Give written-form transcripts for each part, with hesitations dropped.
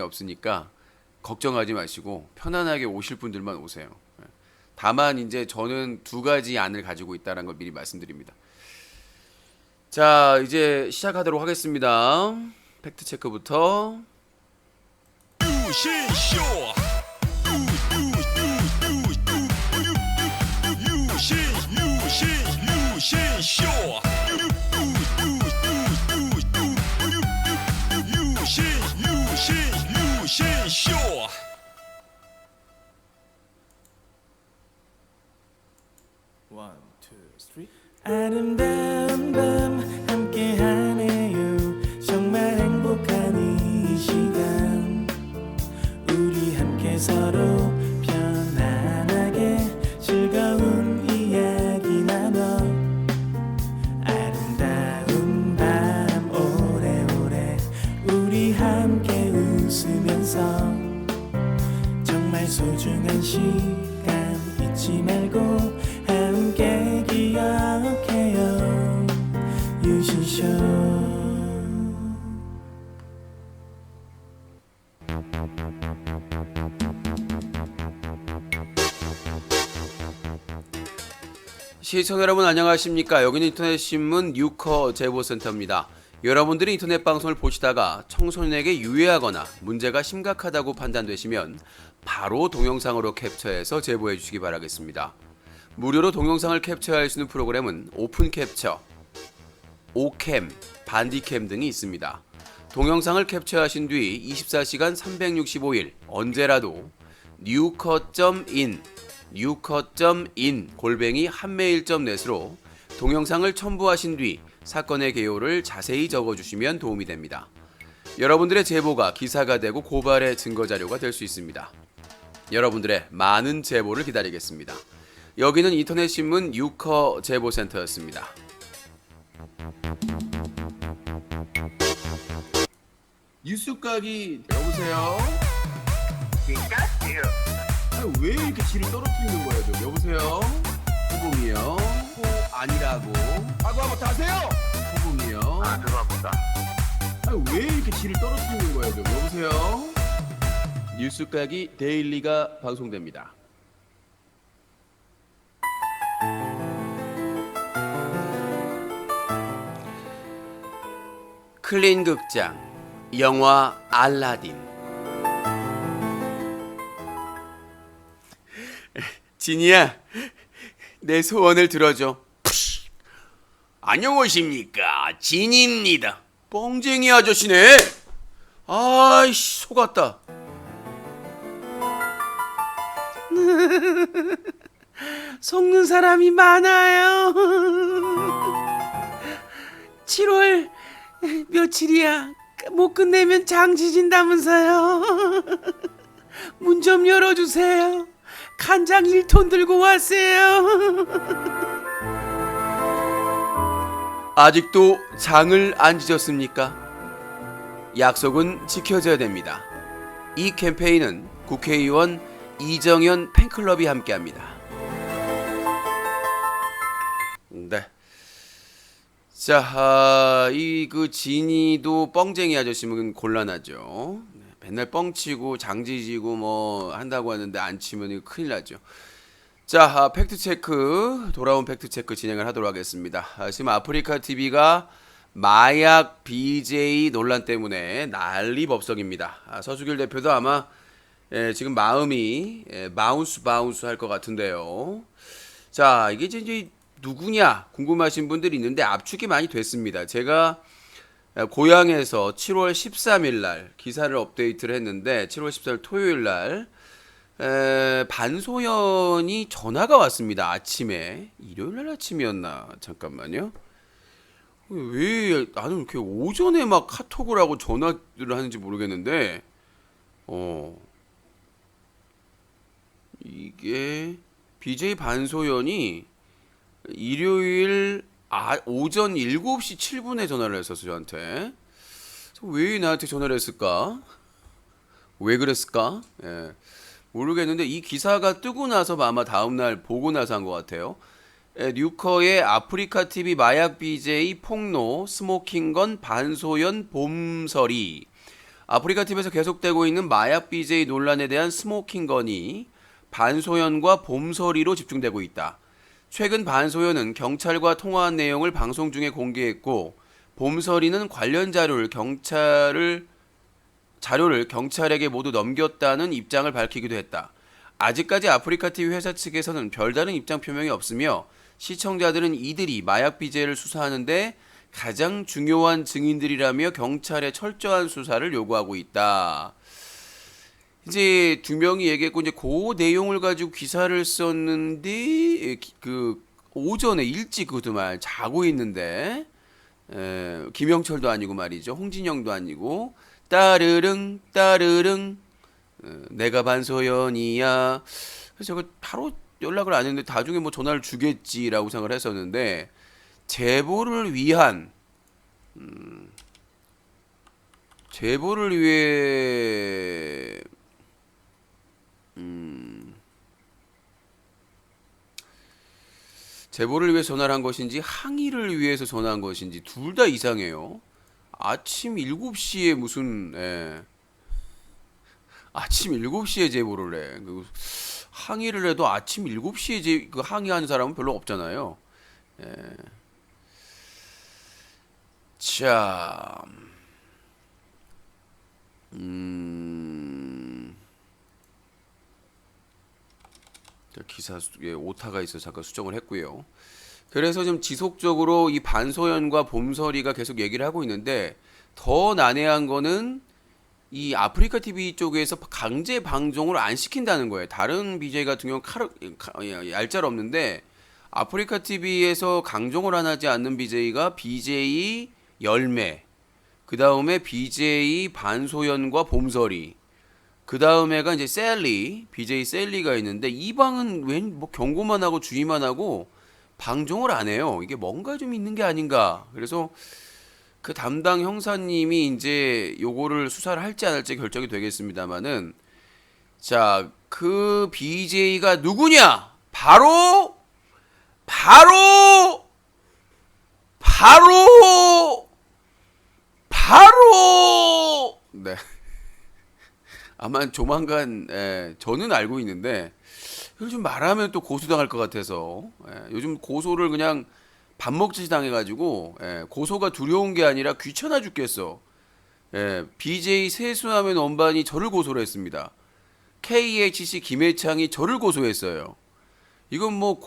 없으니까 걱정하지 마시고 편안하게 오실 분들만 오세요. 다만 이제 저는 두 가지 안을 가지고 있다는 걸 미리 말씀드립니다. 자, 이제 시작하도록 하겠습니다. 팩트 체크부터. One, two, three. 아름다운 밤 함께하네요. 정말 행복한 이 시간 우리 함께 서로 편안하게 즐거운 이야기 나눠 아름다운 밤 오래오래 우리 함께 웃으면서 정말 소중한 시간 잊지 말고 함께 기억해요 유신쇼. 시청자 여러분 안녕하십니까. 여기는 인터넷신문 뉴커 제보센터입니다. 여러분들이 인터넷 방송을 보시다가 청소년에게 유해하거나 문제가 심각하다고 판단되시면 바로 동영상으로 캡처해서 제보해 주시기 바라겠습니다. 무료로 동영상을 캡처할 수 있는 프로그램은 오픈 캡처, 오캠, 반디캠 등이 있습니다. 동영상을 캡처하신 뒤 24시간 365일 언제라도 뉴컷.in @한메일.net으로 동영상을 첨부하신 뒤 사건의 개요를 자세히 적어주시면 도움이 됩니다. 여러분들의 제보가 기사가 되고 고발의 증거자료가 될 수 있습니다. 여러분들의 많은 제보를 기다리겠습니다. 여기는 인터넷신문 뉴커 제보센터였습니다. 뉴스각이 여보세요? 왜 이렇게 질을 떨어뜨리는 거예요? 좀 여보세요? 호봉이요? 호 아니라고. 한번 다세요. 호봉이요? 죄송합니다. 왜 이렇게 질을 떨어뜨리는 거예요? 좀 여보세요? 뉴스각이 데일리가 방송됩니다. 클린 극장 영화 알라딘. 진이야, 내 소원을 들어줘. 안녕하십니까, 진입니다. 뻥쟁이 아저씨네. 아이씨, 속았다. 속는 사람이 많아요. 7월 며칠이야. 못 끝내면 장지 진다면서요. 문 좀 열어주세요. 간장 1톤 들고 왔어요. 아직도 장을 안 지졌습니까? 약속은 지켜져야 됩니다. 이 캠페인은 국회의원 이정현 팬클럽이 함께합니다. 네. 자, 그 진이도 뻥쟁이 아저씨면 곤란하죠. 맨날 뻥치고 장지지고 뭐 한다고 하는데 안 치면 이거 큰일 나죠. 자, 팩트체크, 돌아온 팩트체크 진행을 하도록 하겠습니다. 지금 아프리카 TV가 마약 BJ 논란 때문에 난리 법석입니다. 서수길 대표도 아마 지금 마음이 바운스 할 것 같은데요. 자, 이게 이제 누구냐 궁금하신 분들이 있는데 압축이 많이 됐습니다. 제가 고향에서 7월 13일 날 기사를 업데이트를 했는데 7월 14일 토요일 날 반소연이 전화가 왔습니다. 아침에. 일요일 날 아침이었나? 잠깐만요. 왜 나는 이렇게 오전에 막 카톡을 하고 전화를 하는지 모르겠는데 이게 BJ 반소연이 일요일 오전 7시 7분에 전화를 했었어 저한테. 왜 나한테 전화를 했을까? 왜 그랬을까? 예. 모르겠는데 이 기사가 뜨고 나서 아마 다음날 보고 나서 한 것 같아요. 뉴커의 아프리카 TV 마약 BJ 폭로 스모킹건 반소연 봄설이 아프리카 TV에서 계속되고 있는 마약 BJ 논란에 대한 스모킹 건이 반소연과 봄서리로 집중되고 있다. 최근 반소연은 경찰과 통화한 내용을 방송 중에 공개했고 봄서리는 관련 자료를 경찰에게 모두 넘겼다는 입장을 밝히기도 했다. 아직까지 아프리카 TV 회사 측에서는 별다른 입장 표명이 없으며 시청자들은 이들이 마약 BJ를 수사하는데 가장 중요한 증인들이라며 경찰에 철저한 수사를 요구하고 있다. 이제 두 명이 얘기했고 이제 그 내용을 가지고 기사를 썼는데 그 오전에 일찍 그것도 자고 있는데 김영철도 아니고 말이죠. 홍진영도 아니고 따르릉 내가 반소연이야. 그래서 제가 바로 연락을 안 했는데 나중에 뭐 전화를 주겠지라고 생각을 했었는데 제보를 위해 제보를 위해 전화를 한 것인지 항의를 위해서 전화한 것인지 둘 다 이상해요. 아침 7시에 무슨 아침 7시에 제보를 해. 그 항의를 해도 아침 7시에 그 항의하는 사람은 별로 없잖아요. 자, 기사 속에 오타가 있어서 잠깐 수정을 했고요. 그래서 좀 지속적으로 이 반소연과 봄서리가 계속 얘기를 하고 있는데 더 난해한 거는 이 아프리카 TV 쪽에서 강제 방종을 안 시킨다는 거예요. 다른 BJ 같은 경우는 얄짤 없는데 아프리카 TV에서 강종을 안 하지 않는 BJ가 BJ 열매, 그 다음에 BJ 반소연과 봄서리, 그 다음에가 이제 셀리, BJ 셀리가 있는데 이 방은 웬 뭐 경고만 하고 주의만 하고 방종을 안 해요. 이게 뭔가 좀 있는 게 아닌가. 그래서 그 담당 형사님이 이제 요거를 수사를 할지 안 할지 결정이 되겠습니다만은 자, 그 BJ가 누구냐? 바로 네. 아마 조만간 저는 알고 있는데 이걸 좀 말하면 또 고소당할 것 같아서 요즘 고소를 그냥 밥 먹듯이 당해가지고 고소가 두려운 게 아니라 귀찮아 죽겠어. BJ 세수하면 원반이 저를 고소를 했습니다. KHC 김해창이 저를 고소했어요. 이건 뭐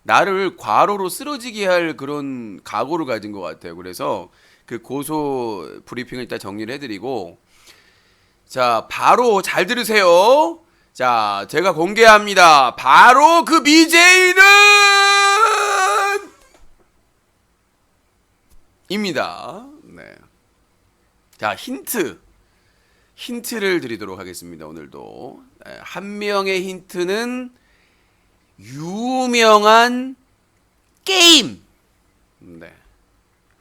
나를 과로로 쓰러지게 할 그런 각오를 가진 것 같아요. 그래서 그 고소 브리핑을 일단 정리를 해드리고 자, 바로 잘 들으세요. 자, 제가 공개합니다. 바로 그 BJ는 입니다. 네. 자, 힌트를 드리도록 하겠습니다. 오늘도 한 명의 힌트는 유명한 게임. 네.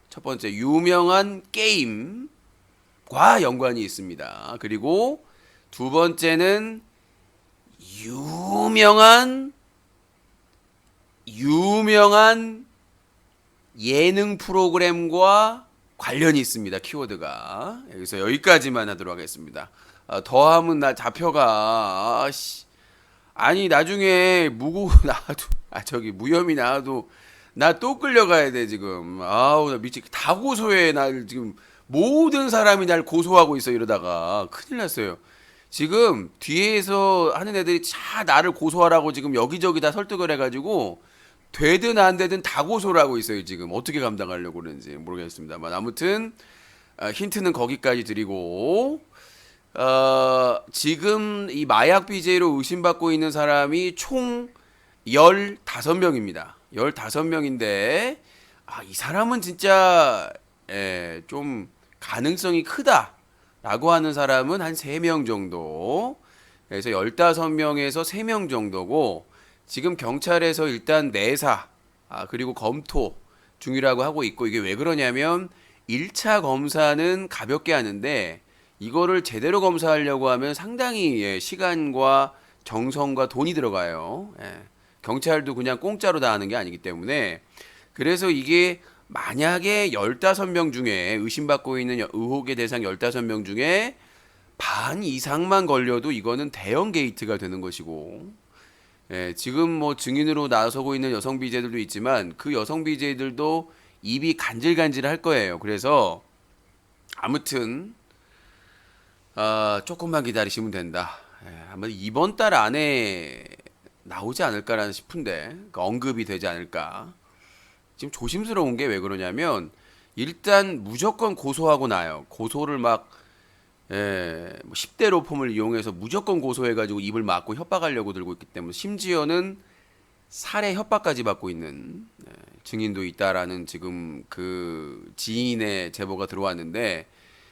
첫 번째 유명한 게임과 연관이 있습니다. 그리고 두 번째는 유명한 예능 프로그램과 관련이 있습니다. 키워드가. 여기서 여기까지만 하도록 하겠습니다. 더하면 나 잡혀가. 아니 나중에 무혐의 나와도 나 또 끌려가야 돼 지금. 아우 나 미치 다 고소해. 날 지금 모든 사람이 날 고소하고 있어. 이러다가 큰일 났어요. 지금 뒤에서 하는 애들이 다 나를 고소하라고 지금 여기저기 다 설득을 해가지고 되든 안 되든 다 고소를 하고 있어요. 지금 어떻게 감당하려고 그러는지 모르겠습니다만 아무튼 힌트는 거기까지 드리고 지금 이 마약 BJ로 의심받고 있는 사람이 총 15명입니다. 15명인데 이 사람은 진짜 좀 가능성이 크다라고 하는 사람은 한 3명 정도. 그래서 15명에서 3명 정도고 지금 경찰에서 일단 내사 그리고 검토 중이라고 하고 있고 이게 왜 그러냐면 1차 검사는 가볍게 하는데 이거를 제대로 검사하려고 하면 상당히 시간과 정성과 돈이 들어가요. 경찰도 그냥 공짜로 다 하는 게 아니기 때문에 그래서 이게 만약에 15명 중에 의심받고 있는 의혹의 대상 15명 중에 반 이상만 걸려도 이거는 대형 게이트가 되는 것이고, 예, 지금 뭐 증인으로 나서고 있는 여성 BJ들도 있지만 그 여성 BJ들도 입이 간질간질 할 거예요. 그래서 아무튼 조금만 기다리시면 된다. 예, 아마 이번 달 안에 나오지 않을까라는 싶은데, 그러니까 언급이 되지 않을까. 지금 조심스러운 게 왜 그러냐면 일단 무조건 고소하고 나요. 고소를 막 뭐 10대 로펌을 이용해서 무조건 고소해가지고 입을 막고 협박하려고 들고 있기 때문에, 심지어는 살해 협박까지 받고 있는 증인도 있다라는 지금 그 지인의 제보가 들어왔는데,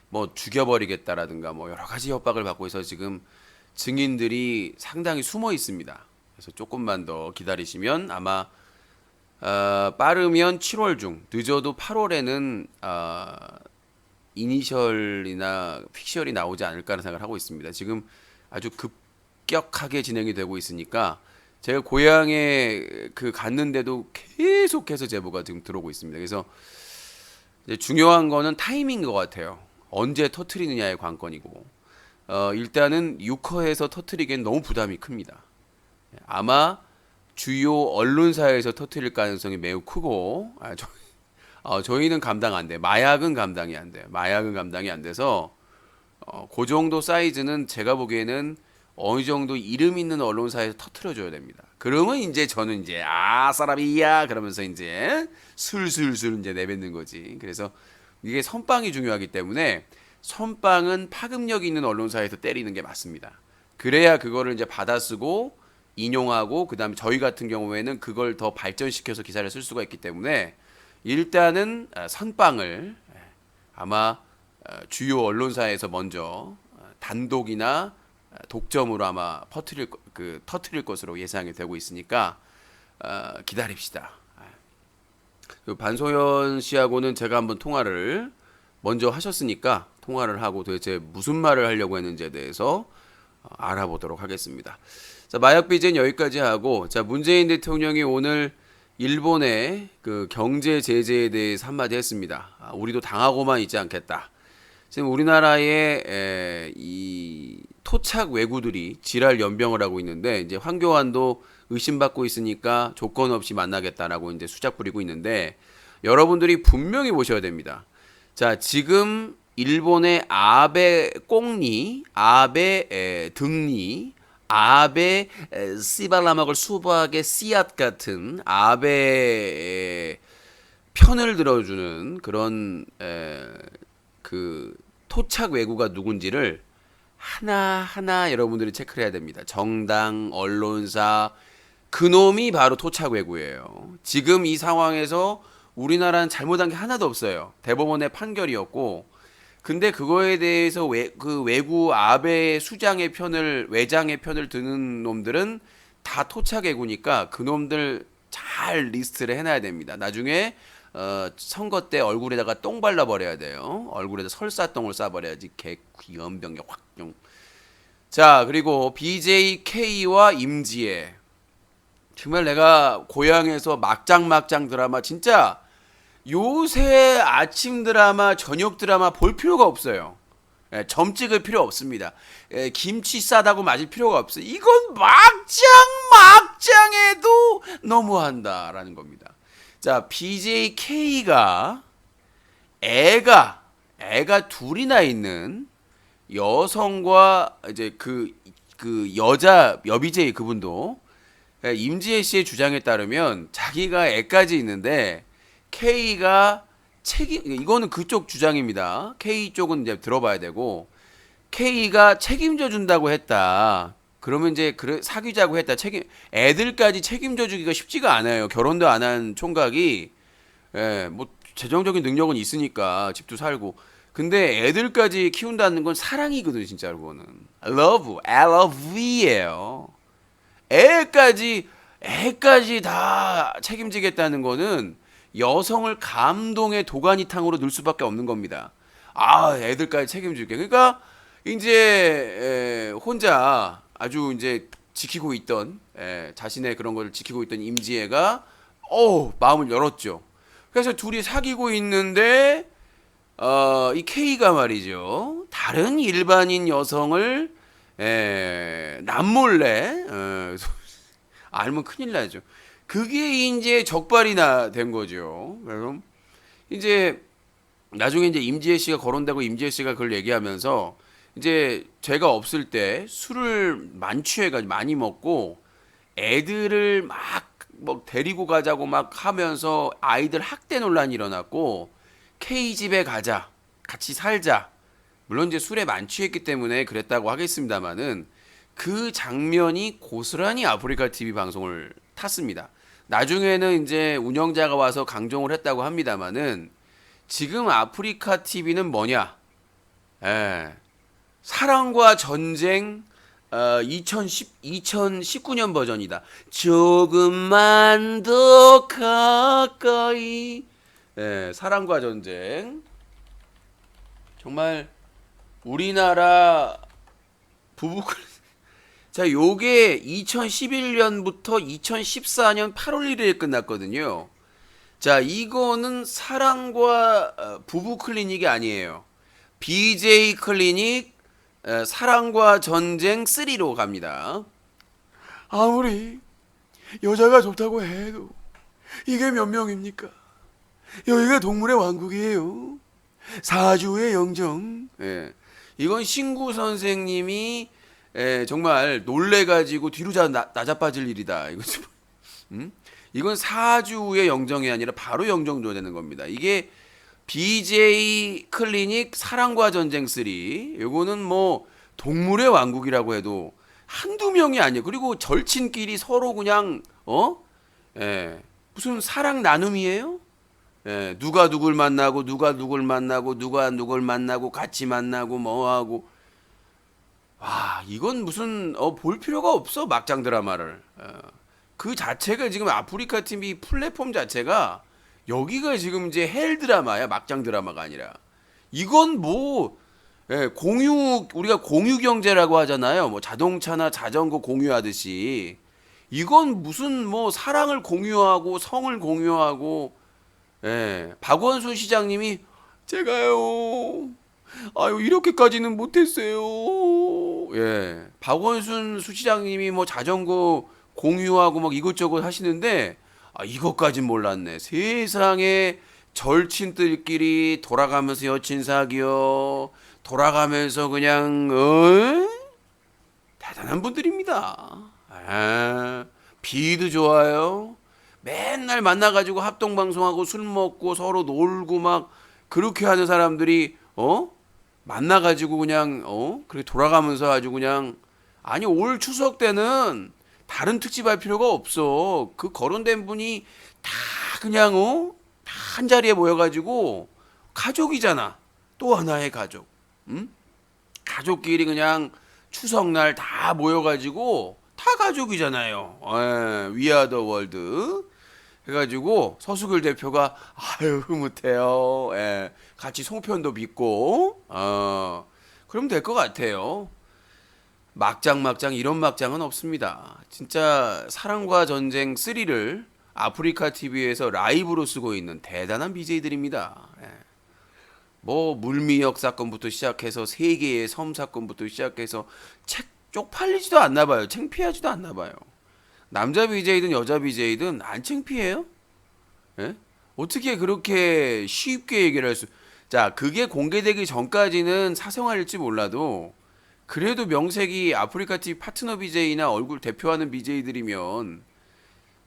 뭐 죽여버리겠다라든가 뭐 여러 가지 협박을 받고 있어서 지금 증인들이 상당히 숨어 있습니다. 그래서 조금만 더 기다리시면 아마 빠르면 7월 중, 늦어도 8월에는 이니셜이나 픽셜이 나오지 않을까라는 생각을 하고 있습니다. 지금 아주 급격하게 진행이 되고 있으니까 제가 고향에 갔는데도 계속해서 제보가 지금 들어오고 있습니다. 그래서 이제 중요한 거는 타이밍인 것 같아요. 언제 터트리느냐의 관건이고, 일단은 6화에서 터트리기엔 너무 부담이 큽니다. 아마 주요 언론사에서 터트릴 가능성이 매우 크고, 저희는 감당 안 돼. 마약은 감당이 안 돼. 마약은 감당이 안 돼서 그 정도 사이즈는 제가 보기에는 어느 정도 이름 있는 언론사에서 터트려줘야 됩니다. 그러면 이제 저는 이제 사람이야 그러면서 이제 술술술 이제 내뱉는 거지. 그래서 이게 선빵이 중요하기 때문에 선빵은 파급력 있는 언론사에서 때리는 게 맞습니다. 그래야 그거를 이제 받아쓰고 인용하고, 그다음에 저희 같은 경우에는 그걸 더 발전시켜서 기사를 쓸 수가 있기 때문에 일단은 선빵을 아마 주요 언론사에서 먼저 단독이나 독점으로 아마 터트릴 것으로 예상이 되고 있으니까 기다립시다. 반소연 씨하고는 제가 한번 통화를 먼저 하셨으니까 통화를 하고 도대체 무슨 말을 하려고 했는지에 대해서 알아보도록 하겠습니다. 자, 마약 BJ는 여기까지 하고, 자, 문재인 대통령이 오늘 일본의 그 경제 제재에 대해서 한마디 했습니다. 우리도 당하고만 있지 않겠다. 지금 우리나라의 이 토착 외구들이 지랄 연병을 하고 있는데, 이제 황교안도 의심받고 있으니까 조건 없이 만나겠다라고 이제 수작 부리고 있는데, 여러분들이 분명히 보셔야 됩니다. 자, 지금 일본의 아베 꽁니, 아베 등니, 아베 씨발라먹을 수박의 씨앗 같은 아베의 편을 들어주는 그런 그 토착 외구가 누군지를 하나하나 여러분들이 체크를 해야 됩니다. 정당, 언론사, 그놈이 바로 토착 외구예요. 지금 이 상황에서 우리나라는 잘못한 게 하나도 없어요. 대법원의 판결이었고, 근데 그거에 대해서 그 외구 아베 수장의 편을, 외장의 편을 드는 놈들은 다 토착 외구니까 그놈들 잘 리스트를 해놔야 됩니다. 나중에 선거 때 얼굴에다가 똥 발라버려야 돼요. 얼굴에다 설사똥을 쏴버려야지. 개 귀염병이 확. 자, 그리고 BJK와 임지혜. 정말 내가 고향에서 막장 드라마, 진짜 요새 아침 드라마, 저녁 드라마 볼 필요가 없어요. 점 찍을 필요 없습니다. 김치 싸다고 맞을 필요가 없어요. 이건 막장해도 너무한다라는 겁니다. 자, BJK가 애가 둘이나 있는 여성과 이제 그 여자 여비제이, 그분도 임지혜 씨의 주장에 따르면 자기가 애까지 있는데 K가 이거는 그쪽 주장입니다. K 쪽은 이제 들어봐야 되고, K가 책임져 준다고 했다. 그러면 이제 사귀자고 했다. 애들까지 책임져 주기가 쉽지가 않아요. 결혼도 안 한 총각이 뭐 재정적인 능력은 있으니까 집도 살고. 근데 애들까지 키운다는 건 사랑이거든요, 진짜로. 그거는 LOV예요. 애까지 다 책임지겠다는 거는 여성을 감동의 도가니탕으로 넣을 수밖에 없는 겁니다. 애들까지 책임질게. 그러니까 이제 혼자 아주 이제 지키고 있던, 자신의 그런 걸 지키고 있던 임지혜가 마음을 열었죠. 그래서 둘이 사귀고 있는데 이 K가 말이죠. 다른 일반인 여성을 남몰래 알면 큰일 나죠. 그게 이제 적발이 된 거죠. 그래서 이제 나중에 이제 임지혜 씨가 거론되고 임지혜 씨가 그걸 얘기하면서 이제 제가 없을 때 술을 만취해가지고 많이 먹고 애들을 막 데리고 가자고 막 하면서 아이들 학대 논란이 일어났고 K 집에 가자, 같이 살자. 물론 이제 술에 만취했기 때문에 그랬다고 하겠습니다만은 그 장면이 고스란히 아프리카 TV 방송을 탔습니다. 나중에는 이제 운영자가 와서 강종을 했다고 합니다만은 지금 아프리카 TV는 뭐냐? 사랑과 전쟁 2019년 버전이다. 조금만 더 가까이. 사랑과 전쟁. 정말 우리나라 부부 자, 요게 2011년부터 2014년 8월 1일에 끝났거든요. 자, 이거는 사랑과 부부 클리닉이 아니에요. BJ 클리닉 사랑과 전쟁 3로 갑니다. 아무리 여자가 좋다고 해도 이게 몇 명입니까? 여기가 동물의 왕국이에요. 사주의 영정. 이건 신구 선생님이 정말 놀래가지고 뒤로 나자빠질 일이다. 이건 사주의 영정이 아니라 바로 영정줘야 되는 겁니다. 이게 BJ 클리닉 사랑과 전쟁 3. 요거는 뭐 동물의 왕국이라고 해도 한두 명이 아니에요. 그리고 절친끼리 서로 그냥 무슨 사랑 나눔이에요? 누가 누굴 만나고 누가 누굴 만나고 누가 누굴 만나고 같이 만나고 뭐하고 와 이건 무슨 볼 필요가 없어 막장 드라마를 그 자체가 지금 아프리카 TV 플랫폼 자체가 여기가 지금 이제 헬 드라마야 막장 드라마가 아니라 이건 뭐 공유 우리가 공유 경제라고 하잖아요 뭐 자동차나 자전거 공유하듯이 이건 무슨 뭐 사랑을 공유하고 성을 공유하고 박원순 시장님이 제가요 아유 이렇게까지는 못했어요. 박원순 수시장님이 뭐 자전거 공유하고 막 이것저것 하시는데 이것까진 몰랐네. 세상에 절친들끼리 돌아가면서 여친 사귀어 돌아가면서 그냥 대단한 분들입니다. 비도 좋아요. 맨날 만나가지고 합동방송하고 술 먹고 서로 놀고 막 그렇게 하는 사람들이 만나가지고 그냥 그렇게 돌아가면서 아주 그냥 아니 올 추석 때는 다른 특집 할 필요가 없어. 그 거론된 분이 다 그냥 다 한 자리에 모여가지고 가족이잖아. 또 하나의 가족. 응? 가족끼리 그냥 추석날 다 모여가지고 다 가족이잖아요. 위아더 월드 해가지고 서수길 대표가 아유 흐뭇해요. 같이 송편도 빚고 그러면 될 것 같아요. 막장 이런 막장은 없습니다. 진짜 사랑과 전쟁 3를 아프리카 TV에서 라이브로 쓰고 있는 대단한 BJ들입니다. 뭐 물미역 사건부터 시작해서 세계의 섬 사건부터 시작해서 책 쪽팔리지도 않나 봐요. 창피하지도 않나 봐요. 남자 BJ든 여자 BJ든 안 창피해요? 어떻게 그렇게 쉽게 얘기를 할 수? 자, 그게 공개되기 전까지는 사생활일지 몰라도 그래도 명색이 아프리카 TV 파트너 BJ나 얼굴 대표하는 BJ들이면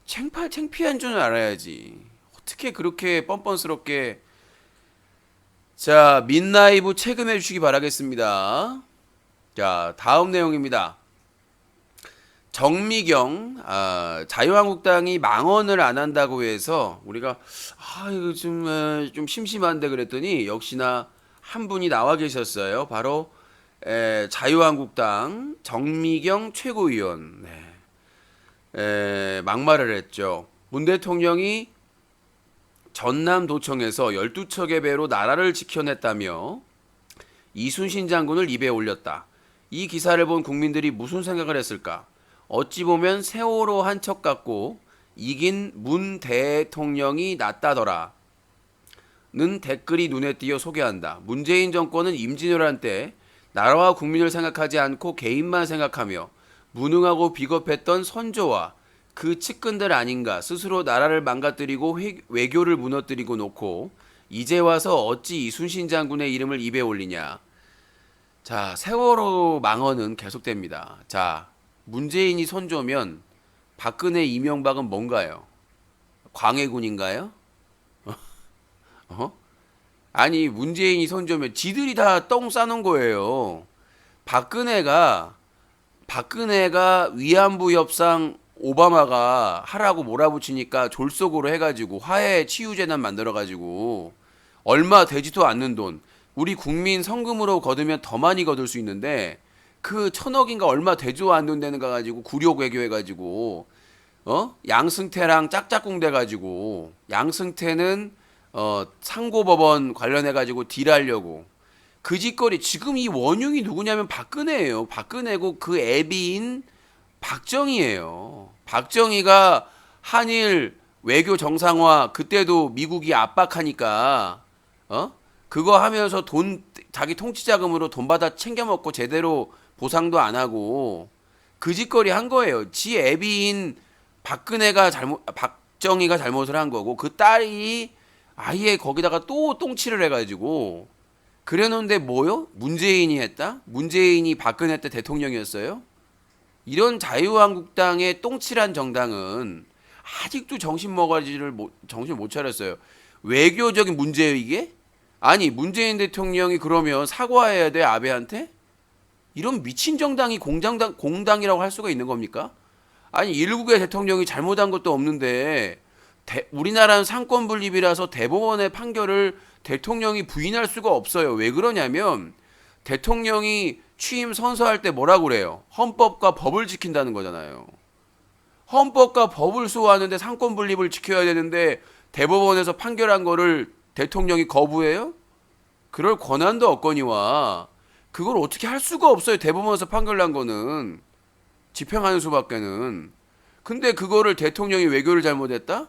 창피한 줄 알아야지. 어떻게 그렇게 뻔뻔스럽게. 자, 민나이브 체금해 주시기 바라겠습니다. 자, 다음 내용입니다. 정미경 자유한국당이 망언을 안 한다고 해서 우리가 이거 좀 심심한데 그랬더니 역시나 한 분이 나와 계셨어요. 바로 자유한국당 정미경 최고위원 막말을 했죠. 문 대통령이 전남도청에서 12척의 배로 나라를 지켜냈다며 이순신 장군을 입에 올렸다. 이 기사를 본 국민들이 무슨 생각을 했을까? 어찌 보면 세월호 한 척 같고 이긴 문 대통령이 낫다더라. 댓글이 눈에 띄어 소개한다. 문재인 정권은 임진왜란 때 나라와 국민을 생각하지 않고 개인만 생각하며 무능하고 비겁했던 선조와 그 측근들 아닌가. 스스로 나라를 망가뜨리고 외교를 무너뜨리고 놓고 이제 와서 어찌 이순신 장군의 이름을 입에 올리냐. 자, 세월호 망언은 계속됩니다. 자, 문재인이 선조면 박근혜 이명박은 뭔가요? 광해군인가요? 어? 아니, 문재인이 선조면 지들이 다 똥 싸는 거예요. 박근혜가 위안부 협상 오바마가 하라고 몰아붙이니까 졸속으로 해가지고 화해 치유재단 만들어가지고 얼마 되지도 않는 돈, 우리 국민 성금으로 거두면 더 많이 거둘 수 있는데 그 1,000억인가 얼마 되지도 않는 데는 가가지고 굴욕 외교해가지고 양승태랑 짝짝꿍 돼가지고 양승태는 상고법원 관련해가지고 딜하려고 그 짓거리. 지금 이 원흉이 누구냐면 박근혜예요. 박근혜고 그 애비인 박정희예요. 박정희가 한일 외교 정상화 그때도 미국이 압박하니까 그거 하면서 자기 통치자금으로 돈 받아 챙겨 먹고 제대로 보상도 안 하고 그 짓거리 한 거예요. 지 애비인 박정희가 잘못을 한 거고 그 딸이 아예 거기다가 또 똥칠을 해가지고 그래놓은데 뭐요? 문재인이 했다? 문재인이 박근혜 때 대통령이었어요? 이런 자유한국당의 똥칠한 정당은 아직도 정신 못 차렸어요. 외교적인 문제예요 이게? 아니 문재인 대통령이 그러면 사과해야 돼 아베한테? 이런 미친 정당이 공당이라고 할 수가 있는 겁니까? 아니 일국의 대통령이 잘못한 것도 없는데 우리나라는 상권 분립이라서 대법원의 판결을 대통령이 부인할 수가 없어요. 왜 그러냐면 대통령이 취임 선서할 때 뭐라고 그래요? 헌법과 법을 지킨다는 거잖아요. 헌법과 법을 수호하는데 상권 분립을 지켜야 되는데 대법원에서 판결한 거를 대통령이 거부해요? 그럴 권한도 없거니와 그걸 어떻게 할 수가 없어요. 대법원에서 판결난 거는 집행하는 수밖에는. 근데 그거를 대통령이 외교를 잘못했다?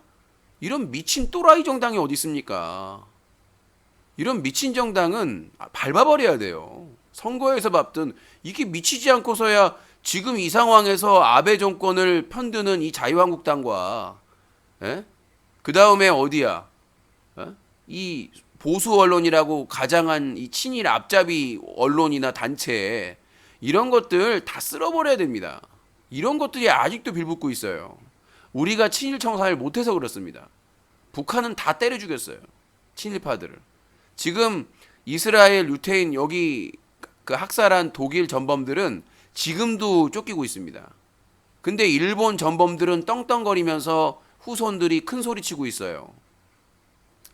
이런 미친 또라이 정당이 어디 있습니까? 이런 미친 정당은 밟아버려야 돼요. 선거에서 밟든 이게 미치지 않고서야 지금 이 상황에서 아베 정권을 편드는 이 자유한국당과 그 다음에 어디야? 이 보수 언론이라고 가장한 이 친일 앞잡이 언론이나 단체 이런 것들 다 쓸어버려야 됩니다. 이런 것들이 아직도 빌붙고 있어요. 우리가 친일 청산을 못해서 그렇습니다. 북한은 다 때려 죽였어요. 친일파들을. 지금 이스라엘 유태인 여기 그 학살한 독일 전범들은 지금도 쫓기고 있습니다. 근데 일본 전범들은 떵떵거리면서 후손들이 큰 소리 치고 있어요.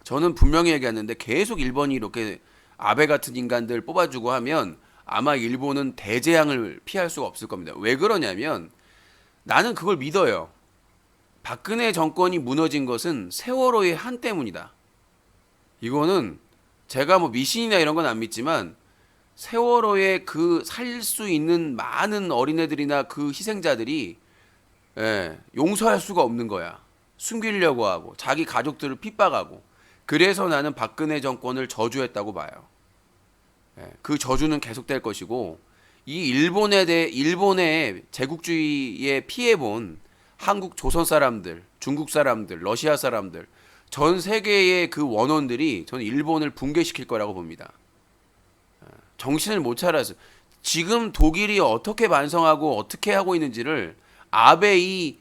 저는 분명히 얘기했는데 계속 일본이 이렇게 아베 같은 인간들 뽑아주고 하면 아마 일본은 대재앙을 피할 수가 없을 겁니다. 왜 그러냐면 나는 그걸 믿어요. 박근혜 정권이 무너진 것은 세월호의 한 때문이다. 이거는 제가 뭐 미신이나 이런 건 안 믿지만 세월호에 그 살릴 수 있는 많은 어린애들이나 그 희생자들이 용서할 수가 없는 거야. 숨기려고 하고 자기 가족들을 핍박하고 그래서 나는 박근혜 정권을 저주했다고 봐요. 그 저주는 계속될 것이고 이 일본의 제국주의에 피해본 한국 조선 사람들, 중국 사람들, 러시아 사람들 전 세계의 그 원혼들이 저는 일본을 붕괴시킬 거라고 봅니다. 정신을 못 차려서 지금 독일이 어떻게 반성하고 어떻게 하고 있는지를 아베 이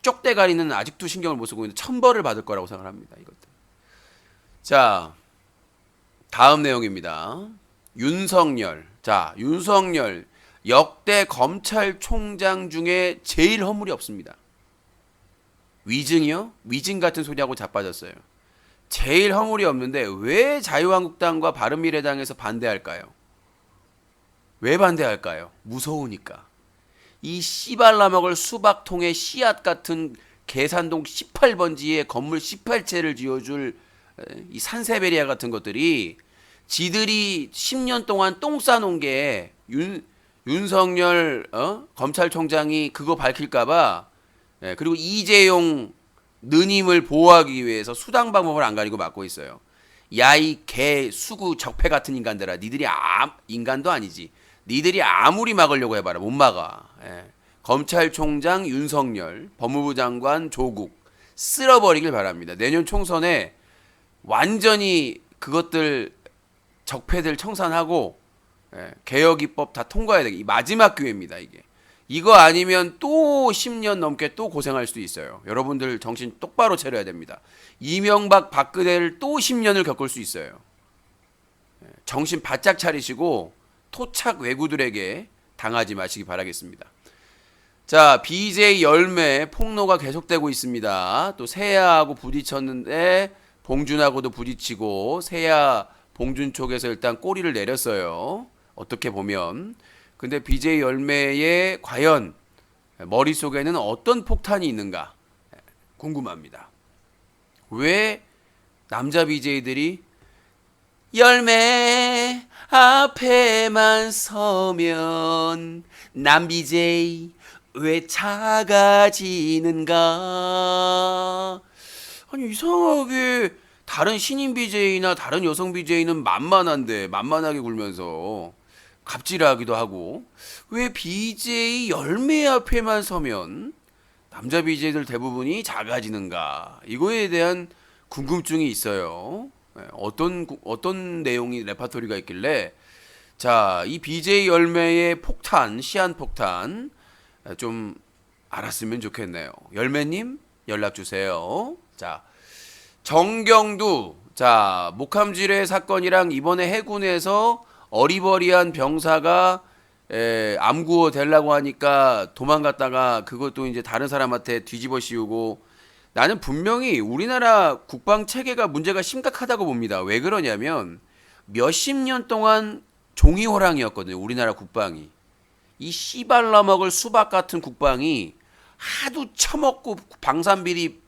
쪽대가리는 아직도 신경을 못 쓰고 있는데 천벌을 받을 거라고 생각합니다. 이것들. 자, 다음 내용입니다. 윤석열. 자, 윤석열 역대 검찰총장 중에 제일 허물이 없습니다. 위증이요? 위증 같은 소리하고 자빠졌어요. 제일 허물이 없는데 왜 자유한국당과 바른미래당에서 반대할까요? 왜 반대할까요? 무서우니까. 이 씨발라 먹을 수박통의 씨앗 같은 계산동 18번지에 건물 18채를 지어줄 이 산세베리아 같은 것들이 지들이 10년 동안 똥 싸놓은 게 윤석열 검찰총장이 그거 밝힐까봐 그리고 이재용 느님을 보호하기 위해서 수당 방법을 안 가리고 막고 있어요. 야이 개 수구 적폐 같은 인간들아, 니들이 인간도 아니지. 니들이 아무리 막으려고 해봐라 못 막아. 예. 검찰총장 윤석열, 법무부 장관 조국 쓸어버리길 바랍니다. 내년 총선에 완전히 그것들 적폐들 청산하고 개혁 입법 다 통과해야 되기. 마지막 기회입니다. 이거 아니면 또 10년 넘게 또 고생할 수도 있어요. 여러분들 정신 똑바로 차려야 됩니다. 이명박 박근혜를 또 10년을 겪을 수 있어요. 정신 바짝 차리시고 토착 왜구들에게 당하지 마시기 바라겠습니다. 자, BJ 열매 폭로가 계속되고 있습니다. 또 세아하고 부딪혔는데 봉준하고도 부딪히고 세아 봉준 쪽에서 일단 꼬리를 내렸어요. 어떻게 보면. 근데 BJ 열매의 과연 머릿속에는 어떤 폭탄이 있는가 궁금합니다. 왜 남자 BJ들이 열매 앞에만 서면 남 BJ 왜 작아지는가? 아니 이상하게 다른 신인 BJ나 다른 여성 BJ는 만만하게 굴면서 갑질하기도 하고 왜 BJ 열매 앞에만 서면 남자 BJ들 대부분이 작아지는가? 이거에 대한 궁금증이 있어요. 어떤 내용이 레파토리가 있길래 자, 이 BJ 열매의 폭탄, 시한폭탄 좀 알았으면 좋겠네요. 열매님 연락 주세요. 자, 정경두, 자, 목함지뢰 사건이랑 이번에 해군에서 어리버리한 병사가 암구호 되려고 하니까 도망갔다가 그것도 이제 다른 사람한테 뒤집어 씌우고 나는 분명히 우리나라 국방 체계가 문제가 심각하다고 봅니다. 왜 그러냐면 몇십 년 동안 종이호랑이였거든요. 우리나라 국방이. 이 씨발라 먹을 수박 같은 국방이 하도 처먹고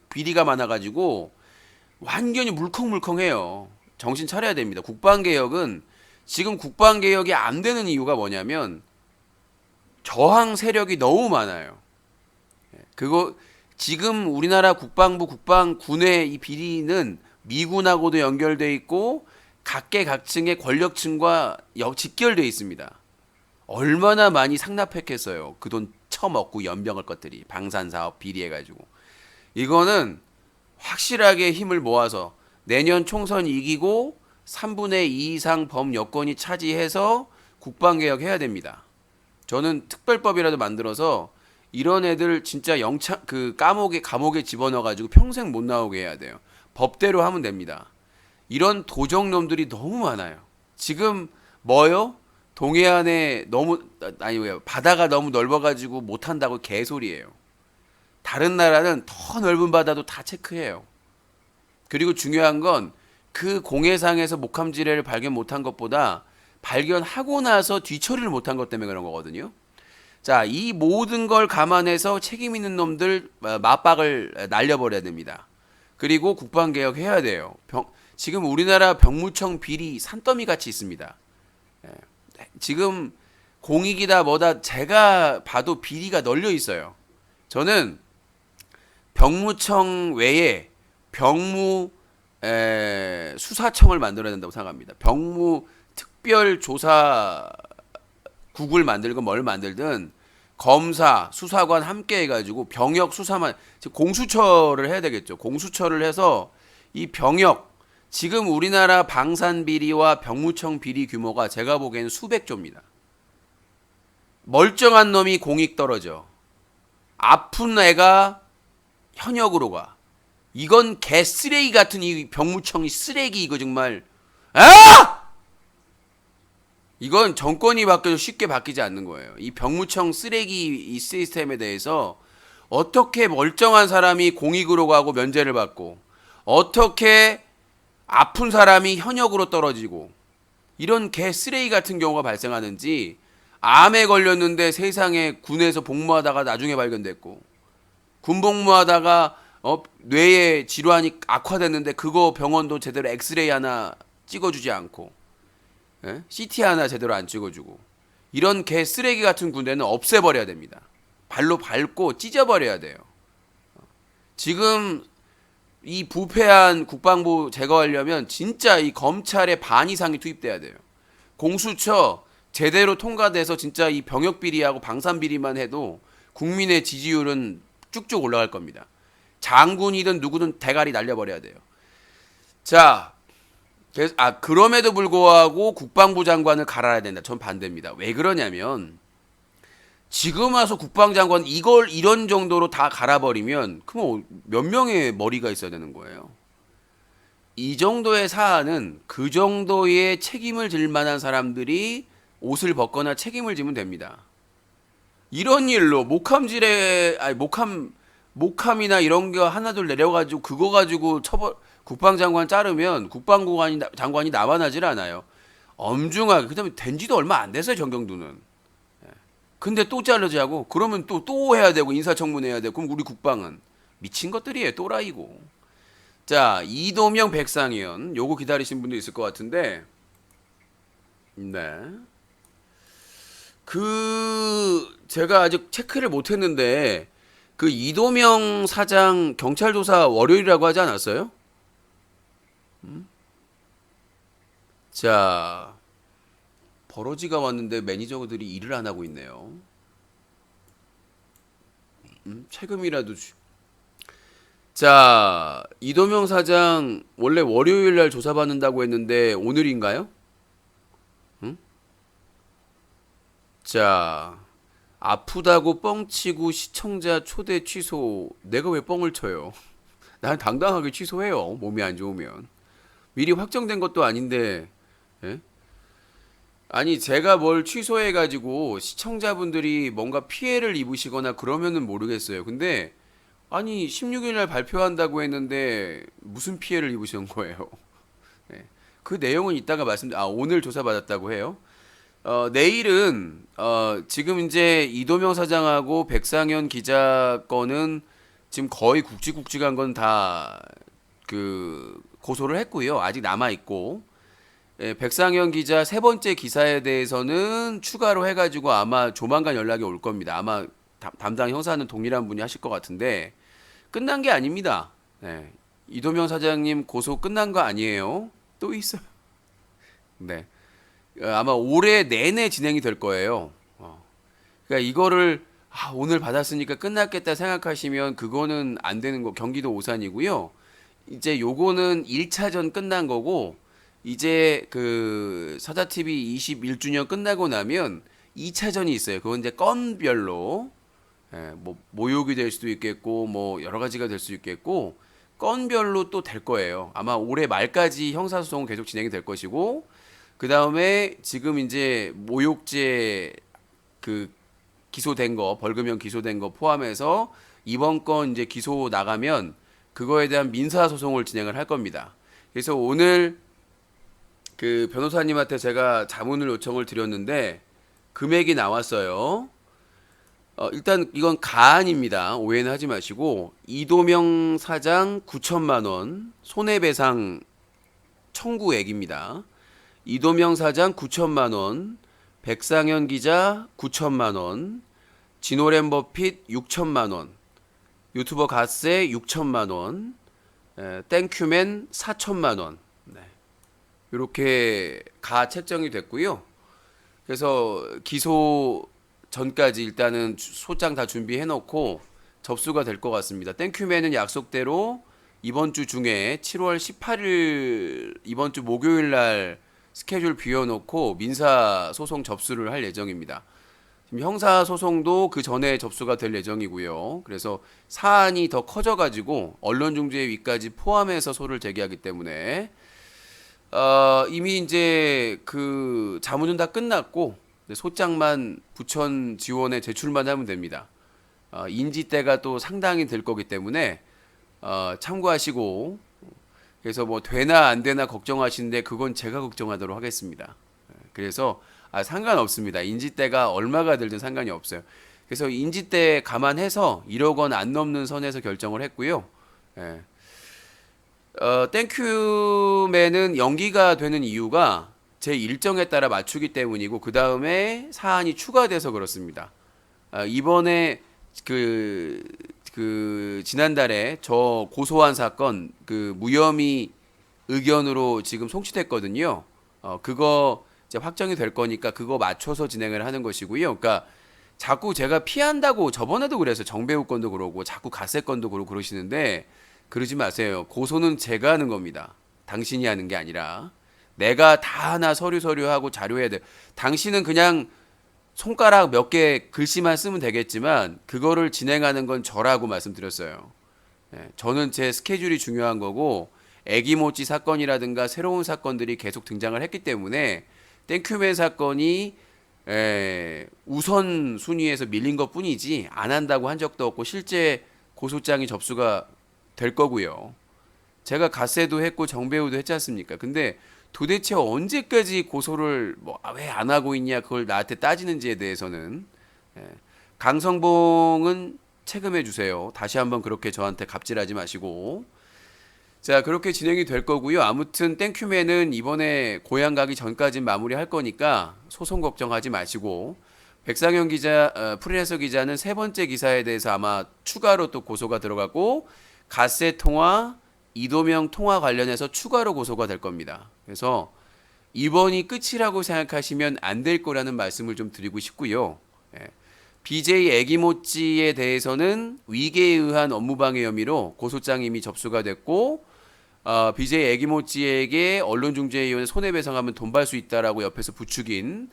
비리가 많아가지고 완전히 물컹물컹해요. 정신 차려야 됩니다. 국방개혁은 지금 국방개혁이 안 되는 이유가 뭐냐면 저항 세력이 너무 많아요. 그거 지금 우리나라 국방부 국방군의 이 비리는 미군하고도 연결돼 있고 각계각층의 권력층과 직결돼 있습니다. 얼마나 많이 상납했겠어요. 그 돈 처먹고 연병을 것들이 방산사업 비리해가지고. 이거는 확실하게 힘을 모아서 내년 총선 이기고 3분의 2 이상 범여권이 차지해서 국방개혁 해야 됩니다. 저는 특별법이라도 만들어서 이런 애들 진짜 감옥에 집어넣어가지고 평생 못 나오게 해야 돼요. 법대로 하면 됩니다. 이런 도적놈들이 너무 많아요. 지금 뭐요? 동해안에 바다가 너무 넓어가지고 못한다고 개소리예요. 다른 나라는 더 넓은 바다도 다 체크해요. 그리고 중요한 건 그 공해상에서 목함지뢰를 발견 못한 것보다 발견하고 나서 뒤처리를 못한 것 때문에 그런 거거든요. 자, 이 모든 걸 감안해서 책임 있는 놈들 맞박을 날려버려야 됩니다. 그리고 국방개혁 해야 돼요. 지금 우리나라 병무청 비리 산더미 같이 있습니다. 지금 공익이다 뭐다 제가 봐도 비리가 널려 있어요. 저는 병무청 외에 수사청을 만들어야 된다고 생각합니다. 병무 특별조사국을 만들건 뭘 만들든 검사, 수사관 함께 해가지고 병역 수사만 공수처를 해야 되겠죠. 공수처를 해서 이 병역 지금 우리나라 방산 비리와 병무청 비리 규모가 제가 보기에는 수백 조입니다. 멀쩡한 놈이 공익 떨어져. 아픈 애가 현역으로 가. 이건 개 쓰레기 같은 이 병무청이 쓰레기 이거 정말 이건 정권이 바뀌어도 쉽게 바뀌지 않는 거예요. 이 병무청 쓰레기 이 시스템에 대해서 어떻게 멀쩡한 사람이 공익으로 가고 면제를 받고 어떻게 아픈 사람이 현역으로 떨어지고 이런 개 쓰레기 같은 경우가 발생하는지 암에 걸렸는데 세상에 군에서 복무하다가 나중에 발견됐고 군 복무하다가 뇌에 질환이 악화됐는데 그거 병원도 제대로 엑스레이 하나 찍어주지 않고 CT 하나 제대로 안 찍어주고 이런 개 쓰레기 같은 군대는 없애버려야 됩니다. 발로 밟고 찢어버려야 돼요. 지금 이 부패한 국방부 제거하려면 진짜 이 검찰의 반 이상이 투입돼야 돼요. 공수처 제대로 통과돼서 진짜 이 병역 비리하고 방산 비리만 해도 국민의 지지율은 쭉쭉 올라갈 겁니다. 장군이든 누구든 대가리 날려버려야 돼요. 자, 그럼에도 불구하고 국방부 장관을 갈아야 된다. 전 반대입니다. 왜 그러냐면 지금 와서 국방장관 이런 정도로 다 갈아버리면 그럼 몇 명의 머리가 있어야 되는 거예요. 이 정도의 사안은 그 정도의 책임을 질 만한 사람들이 옷을 벗거나 책임을 지면 됩니다. 이런 일로 목함이나 이런 거 하나둘 내려가지고 그거 가지고 국방장관 자르면 국방부 장관이 남아나질 않아요. 엄중하게. 그다음에 된 지도 얼마 안 됐어요, 정경두는. 근데 또 자르자고 그러면 또 해야 되고 인사청문회 해야 되고 그럼 우리 국방은 미친 것들이에요. 또라이고. 자, 이도명 백상현 요거 기다리신 분도 있을 것 같은데 네. 제가 아직 체크를 못 했는데 그 이도명 사장 경찰 조사 월요일이라고 하지 않았어요? 자, 버러지가 왔는데 매니저들이 일을 안 하고 있네요. 세금이라도 자, 이도명 사장 원래 월요일 날 조사받는다고 했는데 오늘인가요? 자, 아프다고 뻥치고 시청자 초대 취소. 내가 왜 뻥을 쳐요? 난 당당하게 취소해요. 몸이 안 좋으면. 미리 확정된 것도 아닌데. 예? 아니 제가 뭘 취소해가지고 시청자분들이 뭔가 피해를 입으시거나 그러면은 모르겠어요. 근데 아니 16일 날 발표한다고 했는데 무슨 피해를 입으신 거예요? 네. 그 내용은 이따가 오늘 조사받았다고 해요. 내일은 지금 이제 이도명 사장하고 백상현 기자 건은 지금 거의 굵직굵직한 건 다 그 고소를 했고요. 아직 남아 있고. 예, 백상현 기자 세 번째 기사에 대해서는 추가로 해가지고 아마 조만간 연락이 올 겁니다. 아마 담당 형사는 동일한 분이 하실 것 같은데 끝난 게 아닙니다. 네, 이도명 사장님 고소 끝난 거 아니에요. 또 있어요. 네, 아마 올해 내내 진행이 될 거예요. 그러니까 이거를 오늘 받았으니까 끝났겠다 생각하시면 그거는 안 되는 거. 경기도 오산이고요. 이제 요거는 1차전 끝난 거고 이제 그 사자TV 21주년 끝나고 나면 2차전이 있어요. 그건 이제 건별로 뭐 모욕이 될 수도 있겠고 뭐 여러 가지가 될 수 있겠고 건별로 또 될 거예요. 아마 올해 말까지 형사소송은 계속 진행이 될 것이고 그 다음에 지금 이제 모욕죄 그 기소된 거 벌금형 기소된 거 포함해서 이번 건 이제 기소 나가면 그거에 대한 민사소송을 진행을 할 겁니다. 그래서 오늘 그 변호사님한테 제가 자문을 요청을 드렸는데 금액이 나왔어요. 일단 이건 가안입니다. 오해는 하지 마시고 이도명 사장 9천만 원 손해배상 청구액입니다. 이도명 사장 9천만 원, 백상현 기자 9천만 원, 진오랜 버핏 6천만 원, 유튜버 갓세 6천만 원, 땡큐맨 4천만 원. 네. 이렇게 가 책정이 됐고요. 그래서 기소 전까지 일단은 소장 다 준비해 놓고 접수가 될 것 같습니다. 땡큐맨은 약속대로 이번 주 중에 7월 18일 이번 주 목요일 날 스케줄 비워놓고 민사 소송 접수를 할 예정입니다. 지금 형사 소송도 그 전에 접수가 될 예정이고요. 그래서 사안이 더 커져가지고 언론중재위까지 포함해서 소를 제기하기 때문에 이미 이제 그 자문은 다 끝났고 소장만 부천 지원에 제출만 하면 됩니다. 인지대가 또 상당히 될 거기 때문에 참고하시고 그래서 뭐 되나 안 되나 걱정하시는데 그건 제가 걱정하도록 하겠습니다. 그래서 상관없습니다. 인지대가 얼마가 들든 상관이 없어요. 그래서 인지대 감안해서 1억 원 안 넘는 선에서 결정을 했고요. 예. 땡큐맨은 연기가 되는 이유가 제 일정에 따라 맞추기 때문이고 그 다음에 사안이 추가돼서 그렇습니다. 이번에 그 그 지난달에 저 고소한 사건 그 무혐의 의견으로 지금 송치됐거든요. 그거 이제 확정이 될 거니까 그거 맞춰서 진행을 하는 것이고요. 그러니까 자꾸 제가 피한다고 저번에도 그래서 정배우 건도 그러고 자꾸 갓세 건도 그러고 그러시는데 그러지 마세요. 고소는 제가 하는 겁니다. 당신이 하는 게 아니라 내가 다 하나 서류하고 자료해야 돼. 당신은 그냥 손가락 몇 개 글씨만 쓰면 되겠지만 그거를 진행하는 건 저라고 말씀드렸어요. 예, 저는 제 스케줄이 중요한 거고 애기모찌 사건이라든가 새로운 사건들이 계속 등장을 했기 때문에 땡큐맨 사건이 우선 순위에서 밀린 것뿐이지 안 한다고 한 적도 없고 실제 고소장이 접수가 될 거고요. 제가 갓세도 했고 정배우도 했지 않습니까? 근데 도대체 언제까지 고소를 왜 안 하고 있냐 그걸 나한테 따지는지에 대해서는 강성봉은 책임해 주세요. 다시 한번 그렇게 저한테 갑질하지 마시고. 자, 그렇게 진행이 될 거고요. 아무튼 땡큐맨은 이번에 고향 가기 전까지 마무리할 거니까 소송 걱정하지 마시고 백상현 기자, 프리랜서 기자는 세 번째 기사에 대해서 아마 추가로 또 고소가 들어가고 갓세 통화, 이도명 통화 관련해서 추가로 고소가 될 겁니다. 그래서 이번이 끝이라고 생각하시면 안 될 거라는 말씀을 좀 드리고 싶고요. BJ 애기모찌에 대해서는 위계에 의한 업무방해 혐의로 고소장이 이미 접수가 됐고 BJ 애기모찌에게 언론중재위원회 손해배상하면 돈 받을 수 있다라고 옆에서 부추긴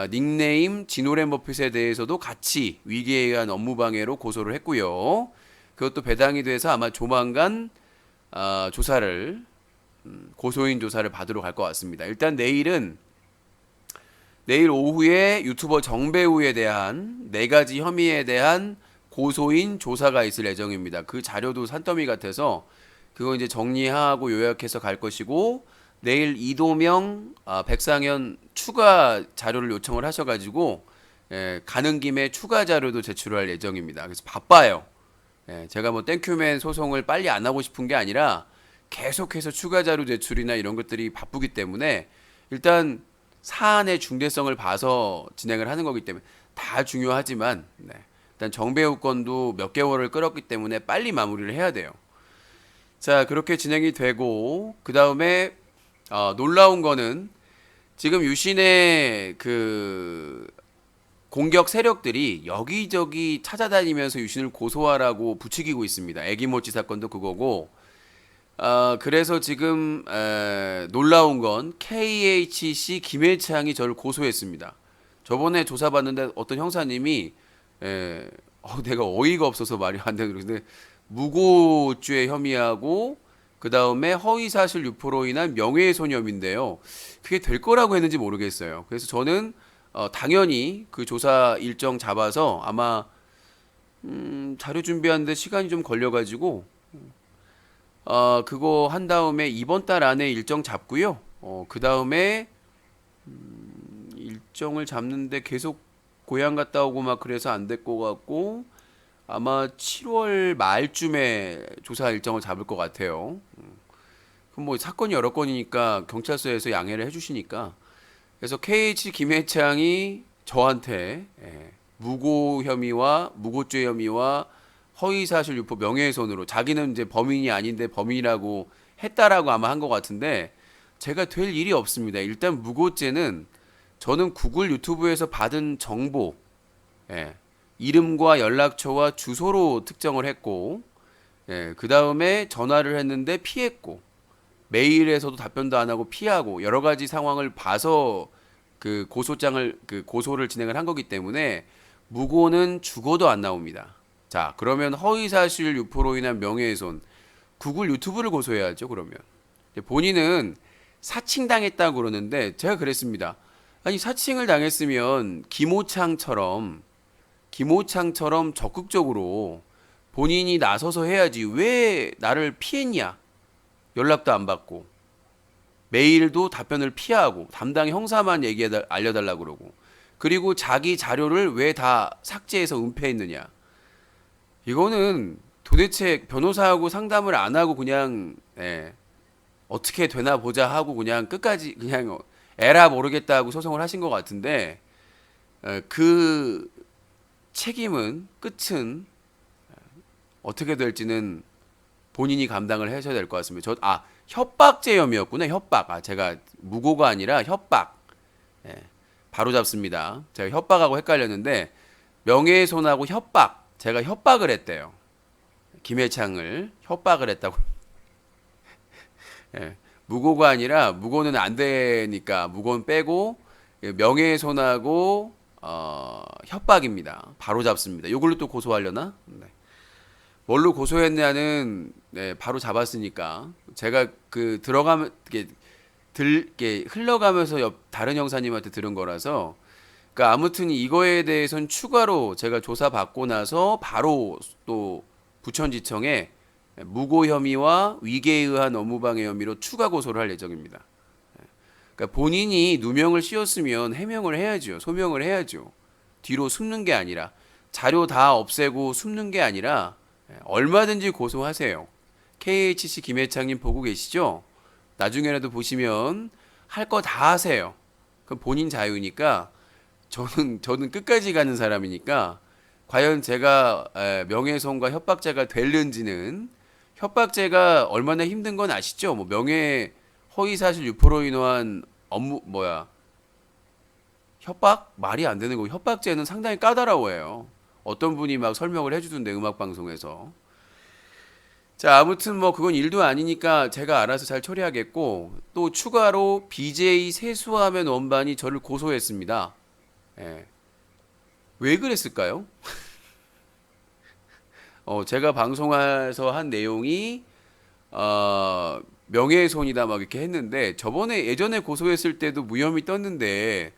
닉네임 진오랜 버핏에 대해서도 같이 위계에 의한 업무방해로 고소를 했고요. 그것도 배당이 돼서 아마 조만간 조사를 고소인 조사를 받으러 갈 것 같습니다. 일단 내일 오후에 유튜버 정배우에 대한 4가지 혐의에 대한 고소인 조사가 있을 예정입니다. 그 자료도 산더미 같아서 그거 이제 정리하고 요약해서 갈 것이고 내일 이도명, 백상현 추가 자료를 요청을 하셔가지고 가는 김에 추가 자료도 제출할 예정입니다. 그래서 바빠요. 제가 뭐 땡큐맨 소송을 빨리 안 하고 싶은 게 아니라 계속해서 추가 자료 제출이나 이런 것들이 바쁘기 때문에 일단 사안의 중대성을 봐서 진행을 하는 거기 때문에 다 중요하지만 일단 정배우 건도 몇 개월을 끌었기 때문에 빨리 마무리를 해야 돼요. 자, 그렇게 진행이 되고 그 다음에 놀라운 거는 지금 유신의 그 공격 세력들이 여기저기 찾아다니면서 유신을 고소하라고 부추기고 있습니다. 애기모찌 사건도 그거고 그래서 지금 놀라운 건 KHC 김해창이 저를 고소했습니다. 저번에 조사받는데 어떤 형사님이 내가 어이가 없어서 말이 안 되는 그런데 무고죄 혐의하고 그 다음에 허위사실 유포로 인한 명예훼손 혐의인데요. 그게 될 거라고 했는지 모르겠어요. 그래서 저는 당연히 그 조사 일정 잡아서 아마 자료 준비하는데 시간이 좀 걸려가지고 그거 한 다음에 이번 달 안에 일정 잡고요. 그 다음에 일정을 잡는데 계속 고향 갔다 오고 막 그래서 안 될 것 같고 아마 7월 말쯤에 조사 일정을 잡을 것 같아요. 그럼 뭐 사건이 여러 건이니까 경찰서에서 양해를 해주시니까 그래서 KH 김해창이 저한테 무고 혐의와 무고죄 혐의와 허위사실 유포 명예훼손으로 자기는 이제 범인이 아닌데 범인이라고 했다라고 아마 한 것 같은데 제가 될 일이 없습니다. 일단 무고죄는 저는 구글 유튜브에서 받은 정보 이름과 연락처와 주소로 특정을 했고 그 다음에 전화를 했는데 피했고 메일에서도 답변도 안 하고 피하고 여러 가지 상황을 봐서 그 고소를 진행을 한 거기 때문에 무고는 죽어도 안 나옵니다. 자, 그러면 허위사실 유포로 인한 명예훼손 구글 유튜브를 고소해야죠. 그러면 본인은 사칭당했다고 그러는데 제가 그랬습니다. 아니 사칭을 당했으면 김호창처럼 적극적으로 본인이 나서서 해야지 왜 나를 피했냐. 연락도 안 받고 메일도 답변을 피하고 담당 형사만 알려달라고 그러고 그리고 자기 자료를 왜 다 삭제해서 은폐했느냐. 이거는 도대체 변호사하고 상담을 안 하고 그냥 어떻게 되나 보자 하고 그냥 끝까지 그냥 에라 모르겠다 하고 소송을 하신 것 같은데 그 책임은 끝은 어떻게 될지는 본인이 감당을 하셔야 될 것 같습니다. 협박죄 혐의였구나. 협박. 제가 무고가 아니라 협박. 예, 바로 잡습니다. 제가 협박하고 헷갈렸는데 명예훼손하고 협박. 제가 협박을 했대요. 김해창을 협박을 했다고. 예, 무고가 아니라 무고는 안 되니까 무고는 빼고 명예훼손하고 협박입니다. 바로 잡습니다. 이걸로 또 고소하려나? 네. 뭘로 고소했냐는 네, 바로 잡았으니까 제가 그 들어가면 이게 흘러가면서 다른 형사님한테 들은 거라서 그러니까 아무튼 이거에 대해서는 추가로 제가 조사받고 나서 바로 또 부천지청에 무고 혐의와 위계에 의한 업무방해 혐의로 추가 고소를 할 예정입니다. 그러니까 본인이 누명을 씌웠으면 해명을 해야죠. 소명을 해야죠. 뒤로 숨는 게 아니라 자료 다 없애고 숨는 게 아니라 얼마든지 고소하세요. KHC 김해창님 보고 계시죠? 나중에라도 보시면 할 거 다 하세요. 그럼 본인 자유니까 저는 끝까지 가는 사람이니까 과연 제가 명예훼손과 협박죄가 될는지는 협박죄가 얼마나 힘든 건 아시죠? 뭐 명예 허위사실 유포로 인한 협박 말이 안 되는 거고 협박죄는 상당히 까다로워요. 어떤 분이 막 설명을 해주던데 음악 방송에서. 자 아무튼 뭐 그건 일도 아니니까 제가 알아서 잘 처리하겠고 또 추가로 BJ 세수하면 원반이 저를 고소했습니다. 예. 왜 그랬을까요? 제가 방송에서 한 내용이 명예훼손이다 막 이렇게 했는데 저번에 예전에 고소했을 때도 무혐의 떴는데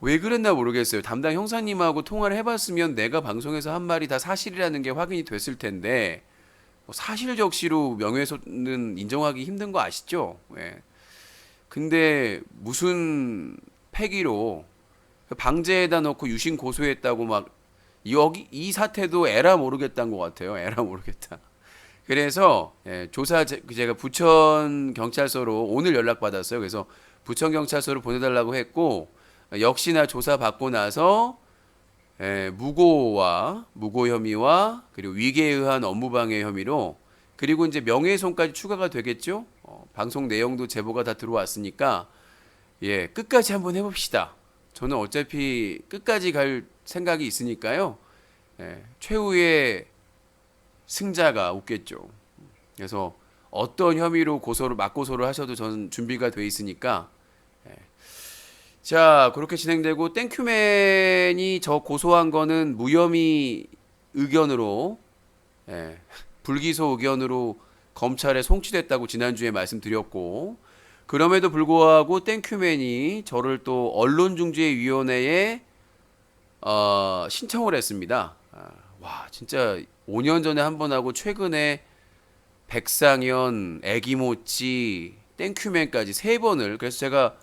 왜 그랬나 모르겠어요. 담당 형사님하고 통화를 해봤으면 내가 방송에서 한 말이 다 사실이라는 게 확인이 됐을 텐데 사실적시로 명예훼손은 인정하기 힘든 거 아시죠? 예. 근데 무슨 패기로 방제에다 넣고 유신 고소했다고 막 이 사태도 에라 모르겠다는 것 같아요. 에라 모르겠다. 그래서 제가 부천 경찰서로 오늘 연락 받았어요. 그래서 부천 경찰서로 보내달라고 했고 역시나 조사 받고 나서 무고 혐의와 그리고 위계에 의한 업무방해 혐의로 그리고 이제 명예훼손까지 추가가 되겠죠. 방송 내용도 제보가 다 들어왔으니까 끝까지 한번 해봅시다. 저는 어차피 끝까지 갈 생각이 있으니까요. 최후의 승자가 없겠죠. 그래서 어떤 혐의로 맞고소를 하셔도 저는 준비가 돼 있으니까. 자 그렇게 진행되고 땡큐맨이 저 고소한 거는 무혐의 의견으로 불기소 의견으로 검찰에 송치됐다고 지난주에 말씀드렸고 그럼에도 불구하고 땡큐맨이 저를 또 언론중재위원회에 신청을 했습니다. 와 진짜 5년 전에 한 번 하고 최근에 백상현, 애기모찌, 땡큐맨까지 3번을 그래서 제가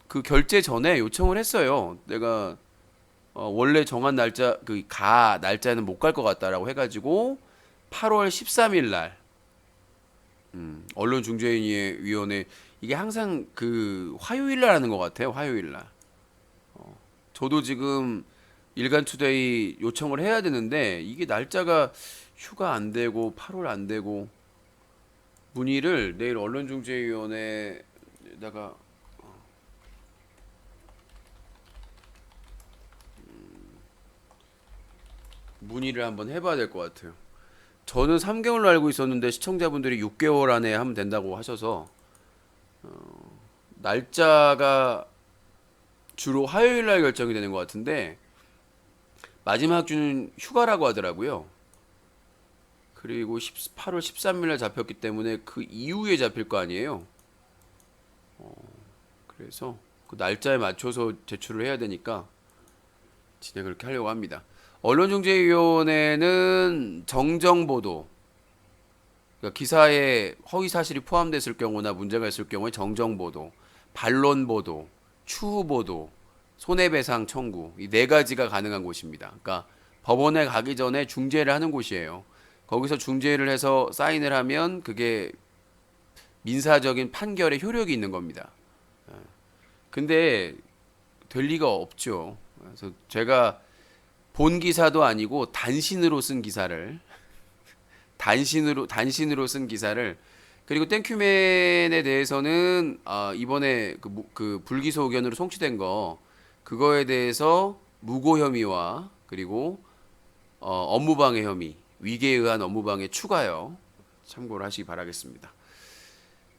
그 결제 전에 요청을 했어요. 내가 원래 정한 날짜 날짜는 못 갈 것 같다라고 해가지고 8월 13일 날 언론중재위원회 이게 항상 그 화요일 날 하는 것 같아요. 화요일 날. 저도 지금 일간투데이 요청을 해야 되는데 이게 날짜가 휴가 안 되고 8월 안 되고 문의를 내일 언론중재위원회에다가 문의를 한번 해봐야 될 것 같아요. 저는 3개월로 알고 있었는데 시청자분들이 6개월 안에 하면 된다고 하셔서 날짜가 주로 화요일 날 결정이 되는 것 같은데 마지막 주는 휴가라고 하더라고요. 그리고 8월 13일 날 잡혔기 때문에 그 이후에 잡힐 거 아니에요. 그래서 그 날짜에 맞춰서 제출을 해야 되니까 진행을 그렇게 하려고 합니다. 언론중재위원회는 정정보도, 그러니까 기사에 허위사실이 포함됐을 경우나 문제가 있을 경우에 정정보도, 반론보도, 추후보도, 손해배상 청구 이 4가지가 가능한 곳입니다. 그러니까 법원에 가기 전에 중재를 하는 곳이에요. 거기서 중재를 해서 사인을 하면 그게 민사적인 판결에 효력이 있는 겁니다. 근데 될 리가 없죠. 그래서 제가 본 기사도 아니고 단신으로 쓴 기사를 단신으로 쓴 기사를 그리고 땡큐맨에 대해서는 이번에 그 불기소 의견으로 송치된 거 그거에 대해서 무고 혐의와 그리고 업무방해 혐의 위계에 의한 업무방해 추가요. 참고를 하시기 바라겠습니다.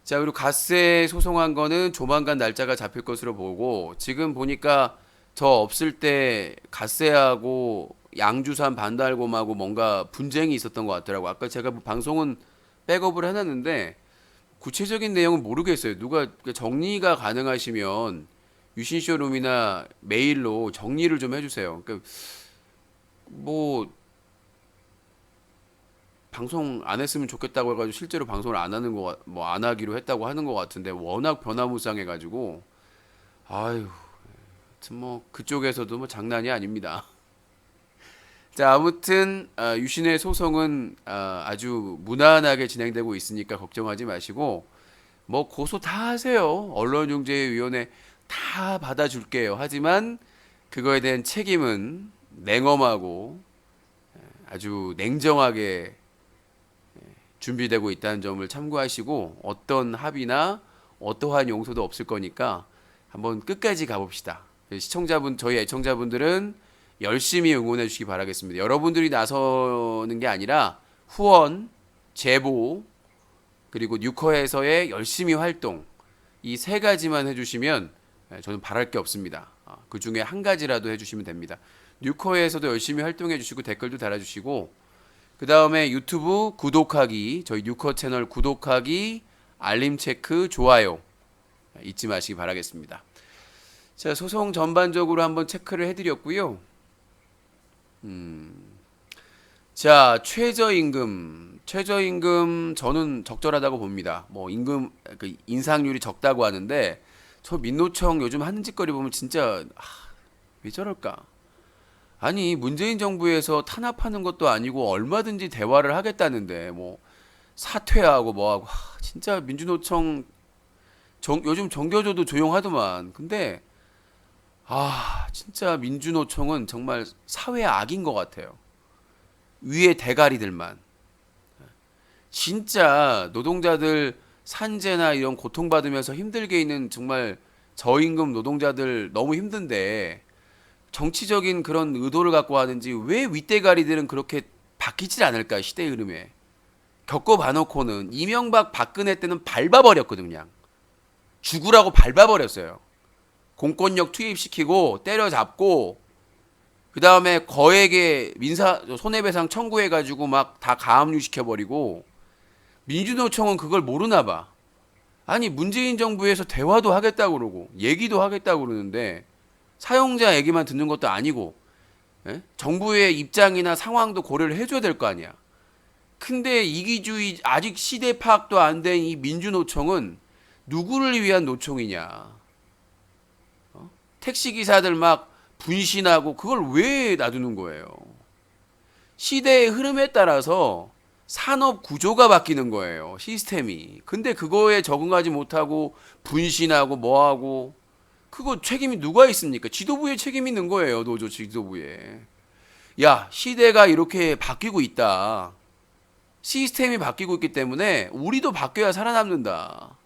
자, 그리고 갓세 소송한 거는 조만간 날짜가 잡힐 것으로 보고 지금 보니까 저 없을 때 갓세하고 양주산 반달곰하고 뭔가 분쟁이 있었던 것 같더라고. 아까 제가 방송은 백업을 해놨는데 구체적인 내용은 모르겠어요. 누가 정리가 가능하시면 유신쇼룸이나 메일로 정리를 좀 해주세요. 그러니까 뭐 방송 안 했으면 좋겠다고 해가지고 실제로 방송을 안 하는 거 뭐 안 하기로 했다고 하는 것 같은데 워낙 변화무쌍해가지고 아유, 하여튼 뭐 그쪽에서도 뭐 장난이 아닙니다. 자, 아무튼 유신의 소송은 아주 무난하게 진행되고 있으니까 걱정하지 마시고 뭐 고소 다 하세요. 언론중재위원회 다 받아줄게요. 하지만 그거에 대한 책임은 냉엄하고 아주 냉정하게 준비되고 있다는 점을 참고하시고 어떤 합의나 어떠한 용서도 없을 거니까 한번 끝까지 가봅시다. 시청자분, 저희 애청자분들은 열심히 응원해 주시기 바라겠습니다. 여러분들이 나서는 게 아니라 후원, 제보, 그리고 뉴커에서의 열심히 활동 이 세 가지만 해주시면 저는 바랄 게 없습니다. 그 중에 한 가지라도 해주시면 됩니다. 뉴커에서도 열심히 활동해 주시고 댓글도 달아주시고 그 다음에 유튜브 구독하기, 저희 뉴커 채널 구독하기, 알림 체크, 좋아요 잊지 마시기 바라겠습니다. 자, 소송 전반적으로 한번 체크를 해드렸고요. 자, 최저임금 저는 적절하다고 봅니다. 뭐 임금 그 인상률이 적다고 하는데 저 민노총 요즘 하는 짓거리 보면 진짜 왜 저럴까? 아니 문재인 정부에서 탄압하는 것도 아니고 얼마든지 대화를 하겠다는데 뭐 사퇴하고 뭐하고 진짜 민주노총 요즘 정겨줘도 조용하더만. 근데 진짜 민주노총은 정말 사회 악인 것 같아요. 위에 대가리들만. 진짜 노동자들 산재나 이런 고통받으면서 힘들게 있는 정말 저임금 노동자들 너무 힘든데 정치적인 그런 의도를 갖고 하는지 왜 윗대가리들은 그렇게 바뀌질 않을까 시대의 흐름에. 겪어봐놓고는 이명박 박근혜 때는 밟아버렸거든요. 그냥. 죽으라고 밟아버렸어요. 공권력 투입시키고 때려잡고 그 다음에 거액의 손해배상 청구해가지고 막 다 가압류 시켜버리고 민주노총은 그걸 모르나 봐. 아니 문재인 정부에서 대화도 하겠다고 그러고 얘기도 하겠다고 그러는데 사용자 얘기만 듣는 것도 아니고 정부의 입장이나 상황도 고려를 해줘야 될 거 아니야. 근데 이기주의 아직 시대 파악도 안 된 이 민주노총은 누구를 위한 노총이냐. 택시기사들 막 분신하고 그걸 왜 놔두는 거예요. 시대의 흐름에 따라서 산업 구조가 바뀌는 거예요. 시스템이. 근데 그거에 적응하지 못하고 분신하고 뭐하고 그거 책임이 누가 있습니까? 지도부에 책임이 있는 거예요. 노조 지도부에. 야, 시대가 이렇게 바뀌고 있다. 시스템이 바뀌고 있기 때문에 우리도 바뀌어야 살아남는다.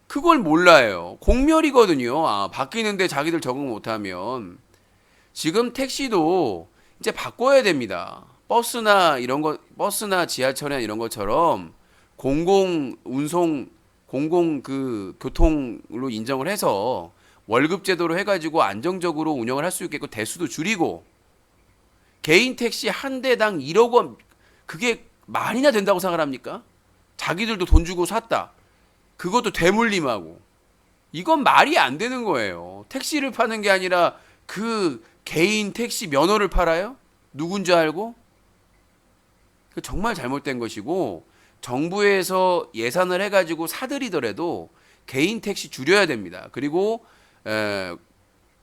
그걸 몰라요. 공멸이거든요. 바뀌는데 자기들 적응 못하면. 지금 택시도 이제 바꿔야 됩니다. 버스나 지하철이나 이런 것처럼 공공 운송, 공공 그 교통으로 인정을 해서 월급 제도로 해가지고 안정적으로 운영을 할 수 있게끔 대수도 줄이고 개인 택시 한 대당 1억 원 그게 말이나 된다고 생각합니까? 자기들도 돈 주고 샀다. 그것도 대물림하고 이건 말이 안 되는 거예요. 택시를 파는 게 아니라 그 개인 택시 면허를 팔아요? 누군지 알고? 정말 잘못된 것이고 정부에서 예산을 해가지고 사들이더라도 개인 택시 줄여야 됩니다. 그리고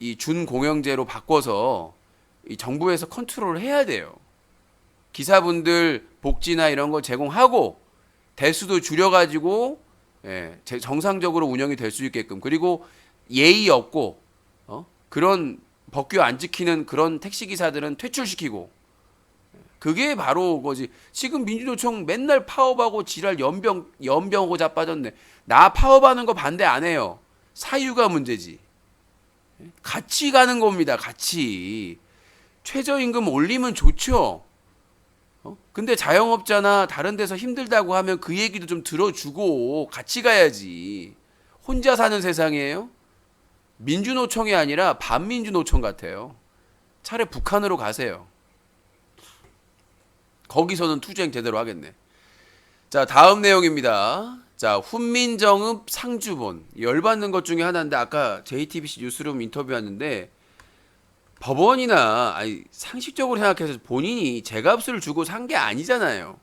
이 준공영제로 바꿔서 이 정부에서 컨트롤을 해야 돼요. 기사분들 복지나 이런 거 제공하고 대수도 줄여가지고 정상적으로 운영이 될 수 있게끔 그리고 예의 없고 그런 법규 안 지키는 그런 택시 기사들은 퇴출시키고, 그게 바로 거지. 지금 민주노총 맨날 파업하고 지랄 연병하고 자빠졌네. 나 파업하는 거 반대 안 해요. 사유가 문제지. 같이 가는 겁니다. 같이. 최저임금 올리면 좋죠. 근데 자영업자나 다른 데서 힘들다고 하면 그 얘기도 좀 들어주고 같이 가야지. 혼자 사는 세상이에요? 민주노총이 아니라 반민주노총 같아요. 차라리 북한으로 가세요. 거기서는 투쟁 제대로 하겠네. 자, 다음 내용입니다. 자, 훈민정읍 상주본. 열받는 것 중에 하나인데 아까 JTBC 뉴스룸 인터뷰하는데 법원이나 아니 상식적으로 생각해서 본인이 제값을 주고 산 게 아니잖아요.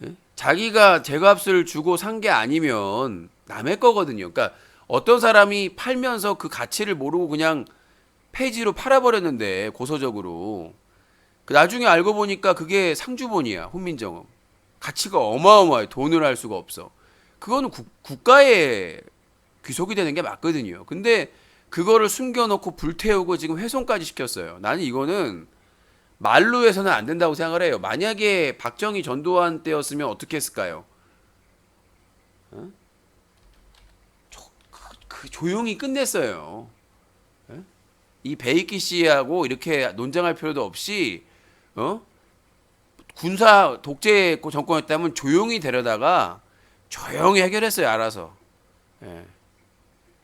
예? 자기가 제값을 주고 산 게 아니면 남의 거거든요. 그러니까 어떤 사람이 팔면서 그 가치를 모르고 그냥 폐지로 팔아버렸는데 고소적으로 그 나중에 알고 보니까 그게 상주본이야. 훈민정음 가치가 어마어마해. 돈을 할 수가 없어. 그거는 국가에 귀속이 되는 게 맞거든요. 근데 그거를 숨겨놓고 불태우고 지금 훼손까지 시켰어요. 나는 이거는 말로 해서는 안 된다고 생각을 해요. 만약에 박정희 전두환 때였으면 어떻게 했을까요? 조용히 끝냈어요. 이 베이키 씨하고 이렇게 논쟁할 필요도 없이 군사 독재 정권이었다면 조용히 데려다가 조용히 해결했어요. 알아서. 예.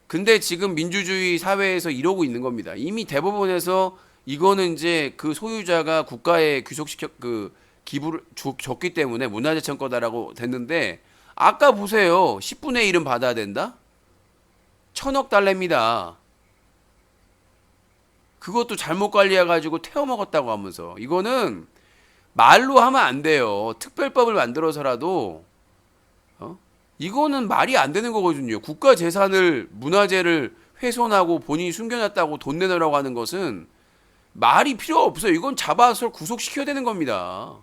근데 지금 민주주의 사회에서 이러고 있는 겁니다. 이미 대법원에서 이거는 이제 그 소유자가 국가에 귀속시켜 그 기부를 줬기 때문에 문화재청 거다라고 됐는데 아까 보세요. 10분의 1은 받아야 된다? 1,000억 달러입니다. 그것도 잘못 관리해가지고 태워먹었다고 하면서 이거는 말로 하면 안 돼요. 특별법을 만들어서라도 이거는 말이 안 되는 거거든요. 국가 재산을 문화재를 훼손하고 본인이 숨겨놨다고 돈 내놓으라고 하는 것은 말이 필요 없어요. 이건 잡아서 구속시켜야 되는 겁니다.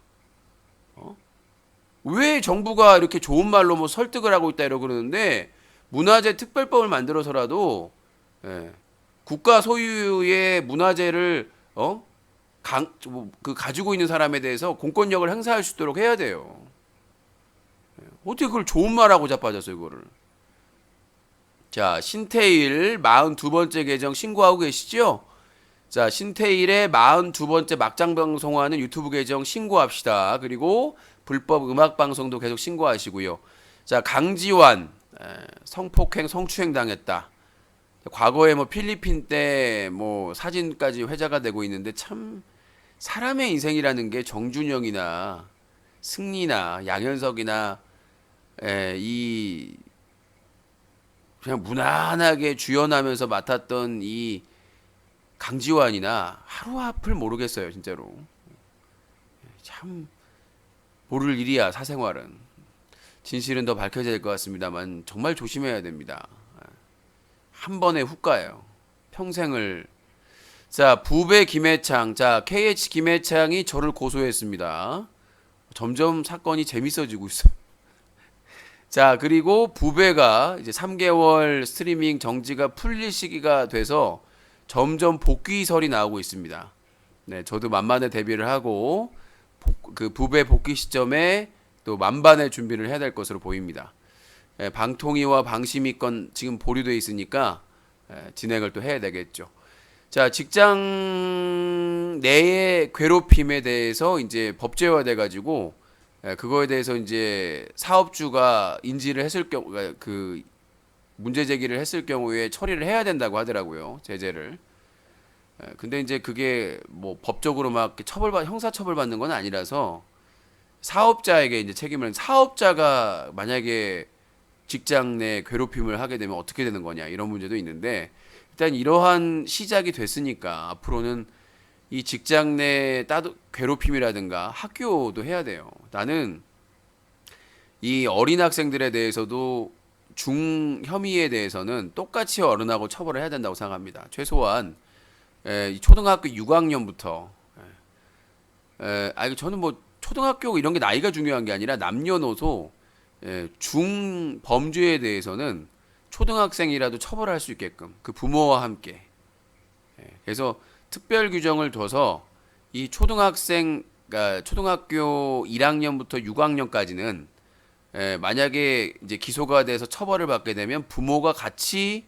왜 정부가 이렇게 좋은 말로 뭐 설득을 하고 있다 이러고 그러는데 문화재 특별법을 만들어서라도 국가 소유의 문화재를 가지고 있는 사람에 대해서 공권력을 행사할 수 있도록 해야 돼요. 어떻게 그걸 좋은 말하고 자빠졌어요, 이거를. 자, 신태일 42번째 계정 신고하고 계시죠? 자, 신태일의 42번째 막장 방송하는 유튜브 계정 신고합시다. 그리고 불법 음악 방송도 계속 신고하시고요. 자, 강지환 성폭행, 성추행 당했다. 과거에 뭐 필리핀 때 뭐 사진까지 회자가 되고 있는데 참 사람의 인생이라는 게 정준영이나 승리나 양현석이나 이 그냥 무난하게 주연하면서 맡았던 이 강지환이나 하루 앞을 모르겠어요, 진짜로. 참 모를 일이야, 사생활은. 진실은 더 밝혀져야 될 것 같습니다만 정말 조심해야 됩니다. 한 번에 훅 가요. 평생을. 자, 부배 김해창. 자, KH 김해창이 저를 고소했습니다. 점점 사건이 재밌어지고 있어요. 자, 그리고 부배가 이제 3개월 스트리밍 정지가 풀릴 시기가 돼서 점점 복귀설이 나오고 있습니다. 네, 저도 만반의 대비를 하고 그 부배 복귀 시점에 또 만반의 준비를 해야 될 것으로 보입니다. 방통위와 방심위권 지금 보류돼 있으니까 진행을 또 해야 되겠죠. 자, 직장 내의 괴롭힘에 대해서 이제 법제화돼 가지고 그거에 대해서 이제 사업주가 인지를 했을 경우 그 문제 제기를 했을 경우에 처리를 해야 된다고 하더라고요. 제재를. 근데 이제 그게 뭐 법적으로 막 형사 처벌 받는 건 아니라서 사업자에게 이제 책임을 사업자가 만약에 직장 내 괴롭힘을 하게 되면 어떻게 되는 거냐 이런 문제도 있는데 일단 이러한 시작이 됐으니까 앞으로는 이 직장 내 괴롭힘이라든가 학교도 해야 돼요. 나는 이 어린 학생들에 대해서도 중혐의에 대해서는 똑같이 어른하고 처벌을 해야 된다고 생각합니다. 최소한 초등학교 6학년부터 저는 뭐 초등학교 이런 게 나이가 중요한 게 아니라 남녀노소 중범죄에 대해서는 초등학생이라도 처벌할 수 있게끔 그 부모와 함께. 그래서 특별 규정을 둬서 이 초등학생, 그러니까 초등학교 1학년부터 6학년까지는 만약에 이제 기소가 돼서 처벌을 받게 되면 부모가 같이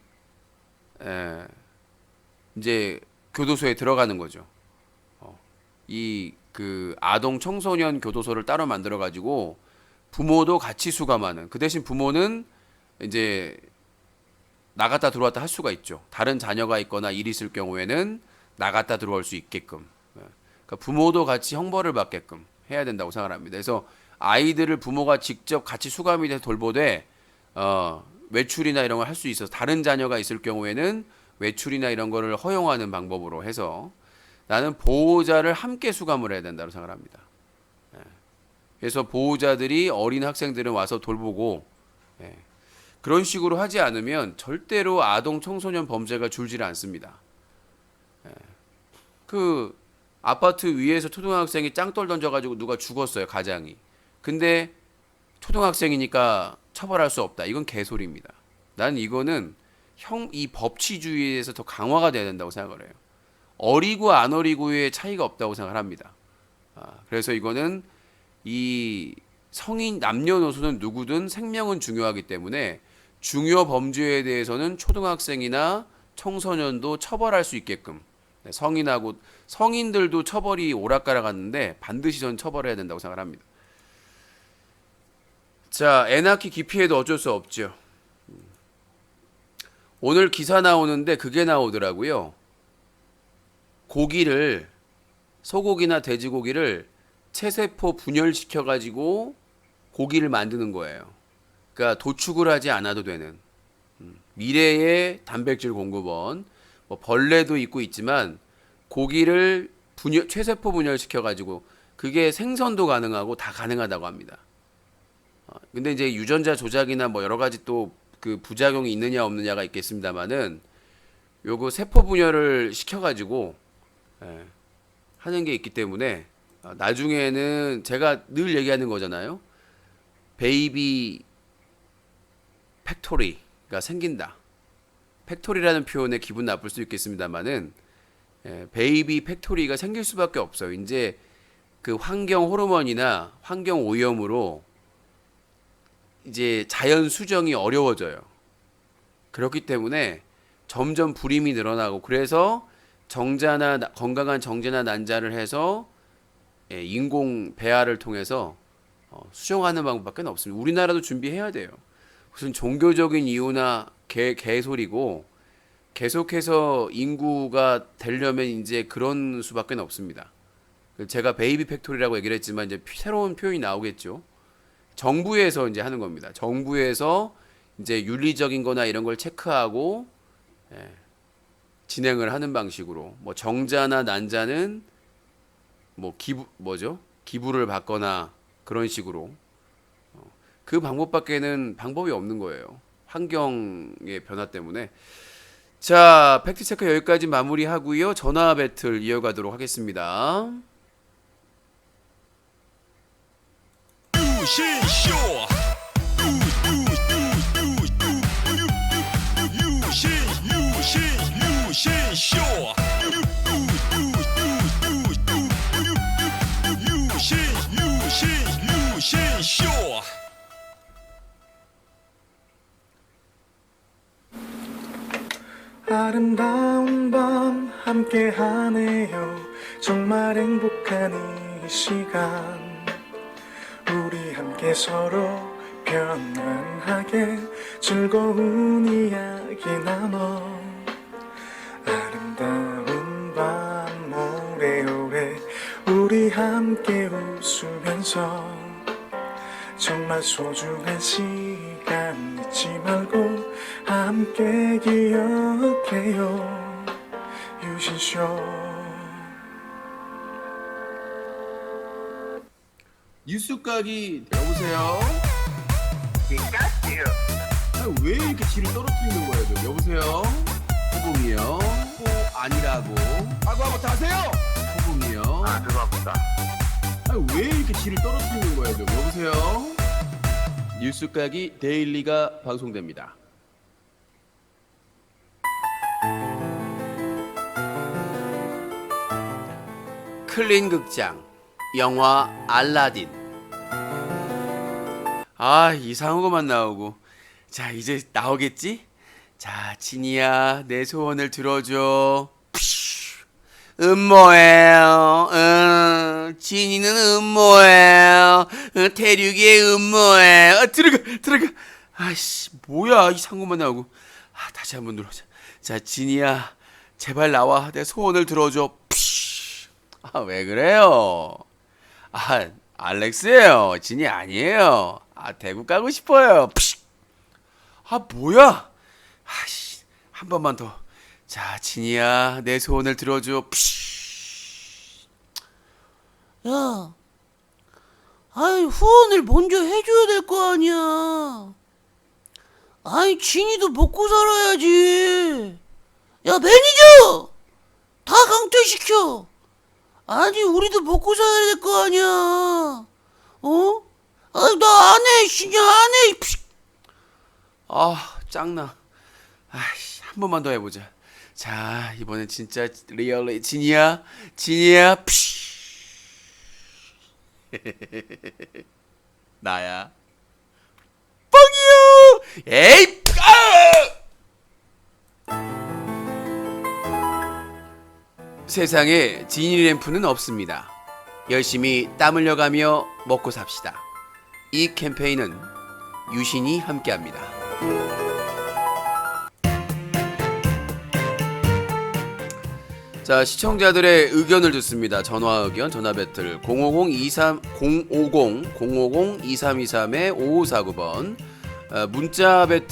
이제 교도소에 들어가는 거죠. 이 그 아동 청소년 교도소를 따로 만들어 가지고 부모도 같이 수감하는. 그 대신 부모는 이제 나갔다 들어왔다 할 수가 있죠. 다른 자녀가 있거나 일이 있을 경우에는 나갔다 들어올 수 있게끔. 그러니까 부모도 같이 형벌을 받게끔 해야 된다고 생각합니다. 그래서 아이들을 부모가 직접 같이 수감이 돼서 돌보되 외출이나 이런 걸 할 수 있어서 다른 자녀가 있을 경우에는 외출이나 이런 거를 허용하는 방법으로 해서 나는 보호자를 함께 수감을 해야 된다고 생각합니다. 그래서 보호자들이 어린 학생들은 와서 돌보고 그런 식으로 하지 않으면 절대로 아동 청소년 범죄가 줄지를 않습니다. 그 아파트 위에서 초등학생이 짱돌 던져가지고 누가 죽었어요, 가장이. 근데 초등학생이니까 처벌할 수 없다. 이건 개소리입니다. 난 이거는 이 법치주의에서 더 강화가 돼야 된다고 생각을 해요. 어리고 안 어리고의 차이가 없다고 생각을 합니다. 그래서 이거는 이 성인 남녀노소는 누구든 생명은 중요하기 때문에 중요 범죄에 대해서는 초등학생이나 청소년도 처벌할 수 있게끔 성인하고 성인들도 처벌이 오락가락하는데 반드시 전 처벌해야 된다고 생각을 합니다. 자, 애 낳기 기피해도 어쩔 수 없죠. 오늘 기사 나오는데 그게 나오더라고요. 고기를 소고기나 돼지고기를 체세포 분열시켜 가지고 고기를 만드는 거예요. 그러니까 도축을 하지 않아도 되는 미래의 단백질 공급원. 뭐 벌레도 있고 있지만 고기를 체세포 분열시켜 가지고 그게 생선도 가능하고 다 가능하다고 합니다. 근데 이제 유전자 조작이나 뭐 여러 가지 또 그 부작용이 있느냐 없느냐가 있겠습니다만은 요거 세포 분열을 시켜 가지고 하는 게 있기 때문에 나중에는 제가 늘 얘기하는 거잖아요. 베이비 팩토리가 생긴다. 팩토리라는 표현에 기분 나쁠 수 있겠습니다만은 베이비 팩토리가 생길 수밖에 없어요. 이제 그 환경 호르몬이나 환경 오염으로 이제 자연 수정이 어려워져요. 그렇기 때문에 점점 불임이 늘어나고 그래서 정자나 건강한 정자나 난자를 해서 인공 배아를 통해서 수정하는 방법밖에 없습니다. 우리나라도 준비해야 돼요. 무슨 종교적인 이유나 개소리고 계속해서 인구가 되려면 이제 그런 수밖에 없습니다. 제가 베이비 팩토리라고 얘기를 했지만 이제 새로운 표현이 나오겠죠. 정부에서 이제 하는 겁니다. 정부에서 이제 윤리적인 거나 이런 걸 체크하고 진행을 하는 방식으로 뭐 정자나 난자는 뭐 기부를 받거나 그런 식으로 그 방법밖에는 방법이 없는 거예요. 환경의 변화 때문에. 자, 팩트체크 여기까지 마무리하고요. 전화 배틀 이어가도록 하겠습니다. 아름다운 밤 함께하네요. 정말 행복한 이 시간 우리 함께 서로 편안하게 즐거운 이야기 나눠 아름다운 밤 오래오래 우리 함께 웃으면서 정말 소중한 시간 잊지 말고 함께 기억해요. 유신쇼. 뉴스각이 여보세요? 왜 이렇게 지를 떨어뜨리는 거예요? 좀 여보세요? 호봉이요? 아니라고. 사과부터 하세요. 호봉이요? 죄송합니다. 왜 이렇게 지를 떨어뜨리는 거예요? 좀 여보세요? 뉴스각이 데일리가 방송됩니다. 클린 극장 영화 알라딘. 아, 이상한 것만 나오고. 자, 이제 나오겠지? 자, 지니야, 내 소원을 들어줘. 음모예요. 지니는 음모예요. 대륙의 음모예요. 들어가. 아이씨, 뭐야, 이상한 것만 나오고. 아, 다시 한번 눌러자. 자, 지니야, 제발 나와. 내 소원을 들어줘. 아, 왜 그래요? 아, 알렉스예요. 지니 아니에요. 아, 대구 가고 싶어요. 아, 뭐야? 아씨, 한 번만 더. 자, 지니야, 내 소원을 들어줘. 야, 아이 후원을 먼저 해줘야 될 거 아니야. 아이 진이도 먹고 살아야지. 야 매니저, 다 강퇴시켜. 아니 우리도 먹고 살아야 될 거 아니야. 어? 아이 나 안 해, 신경 안 해. 아, 짱나. 아이씨, 한 번만 더 해보자. 자, 이번엔 진짜 리얼리. 지니야, 나야. 뻥이요. 에이, 세상에 지니 램프는 없습니다. 열심히 땀 흘려가며 먹고 삽시다. 이 캠페인은 유신이 함께합니다. 자, 시청자들의 의견을 듣습니다. 전화 의견, 전화 배틀 050-2323-5549번 문자 배틀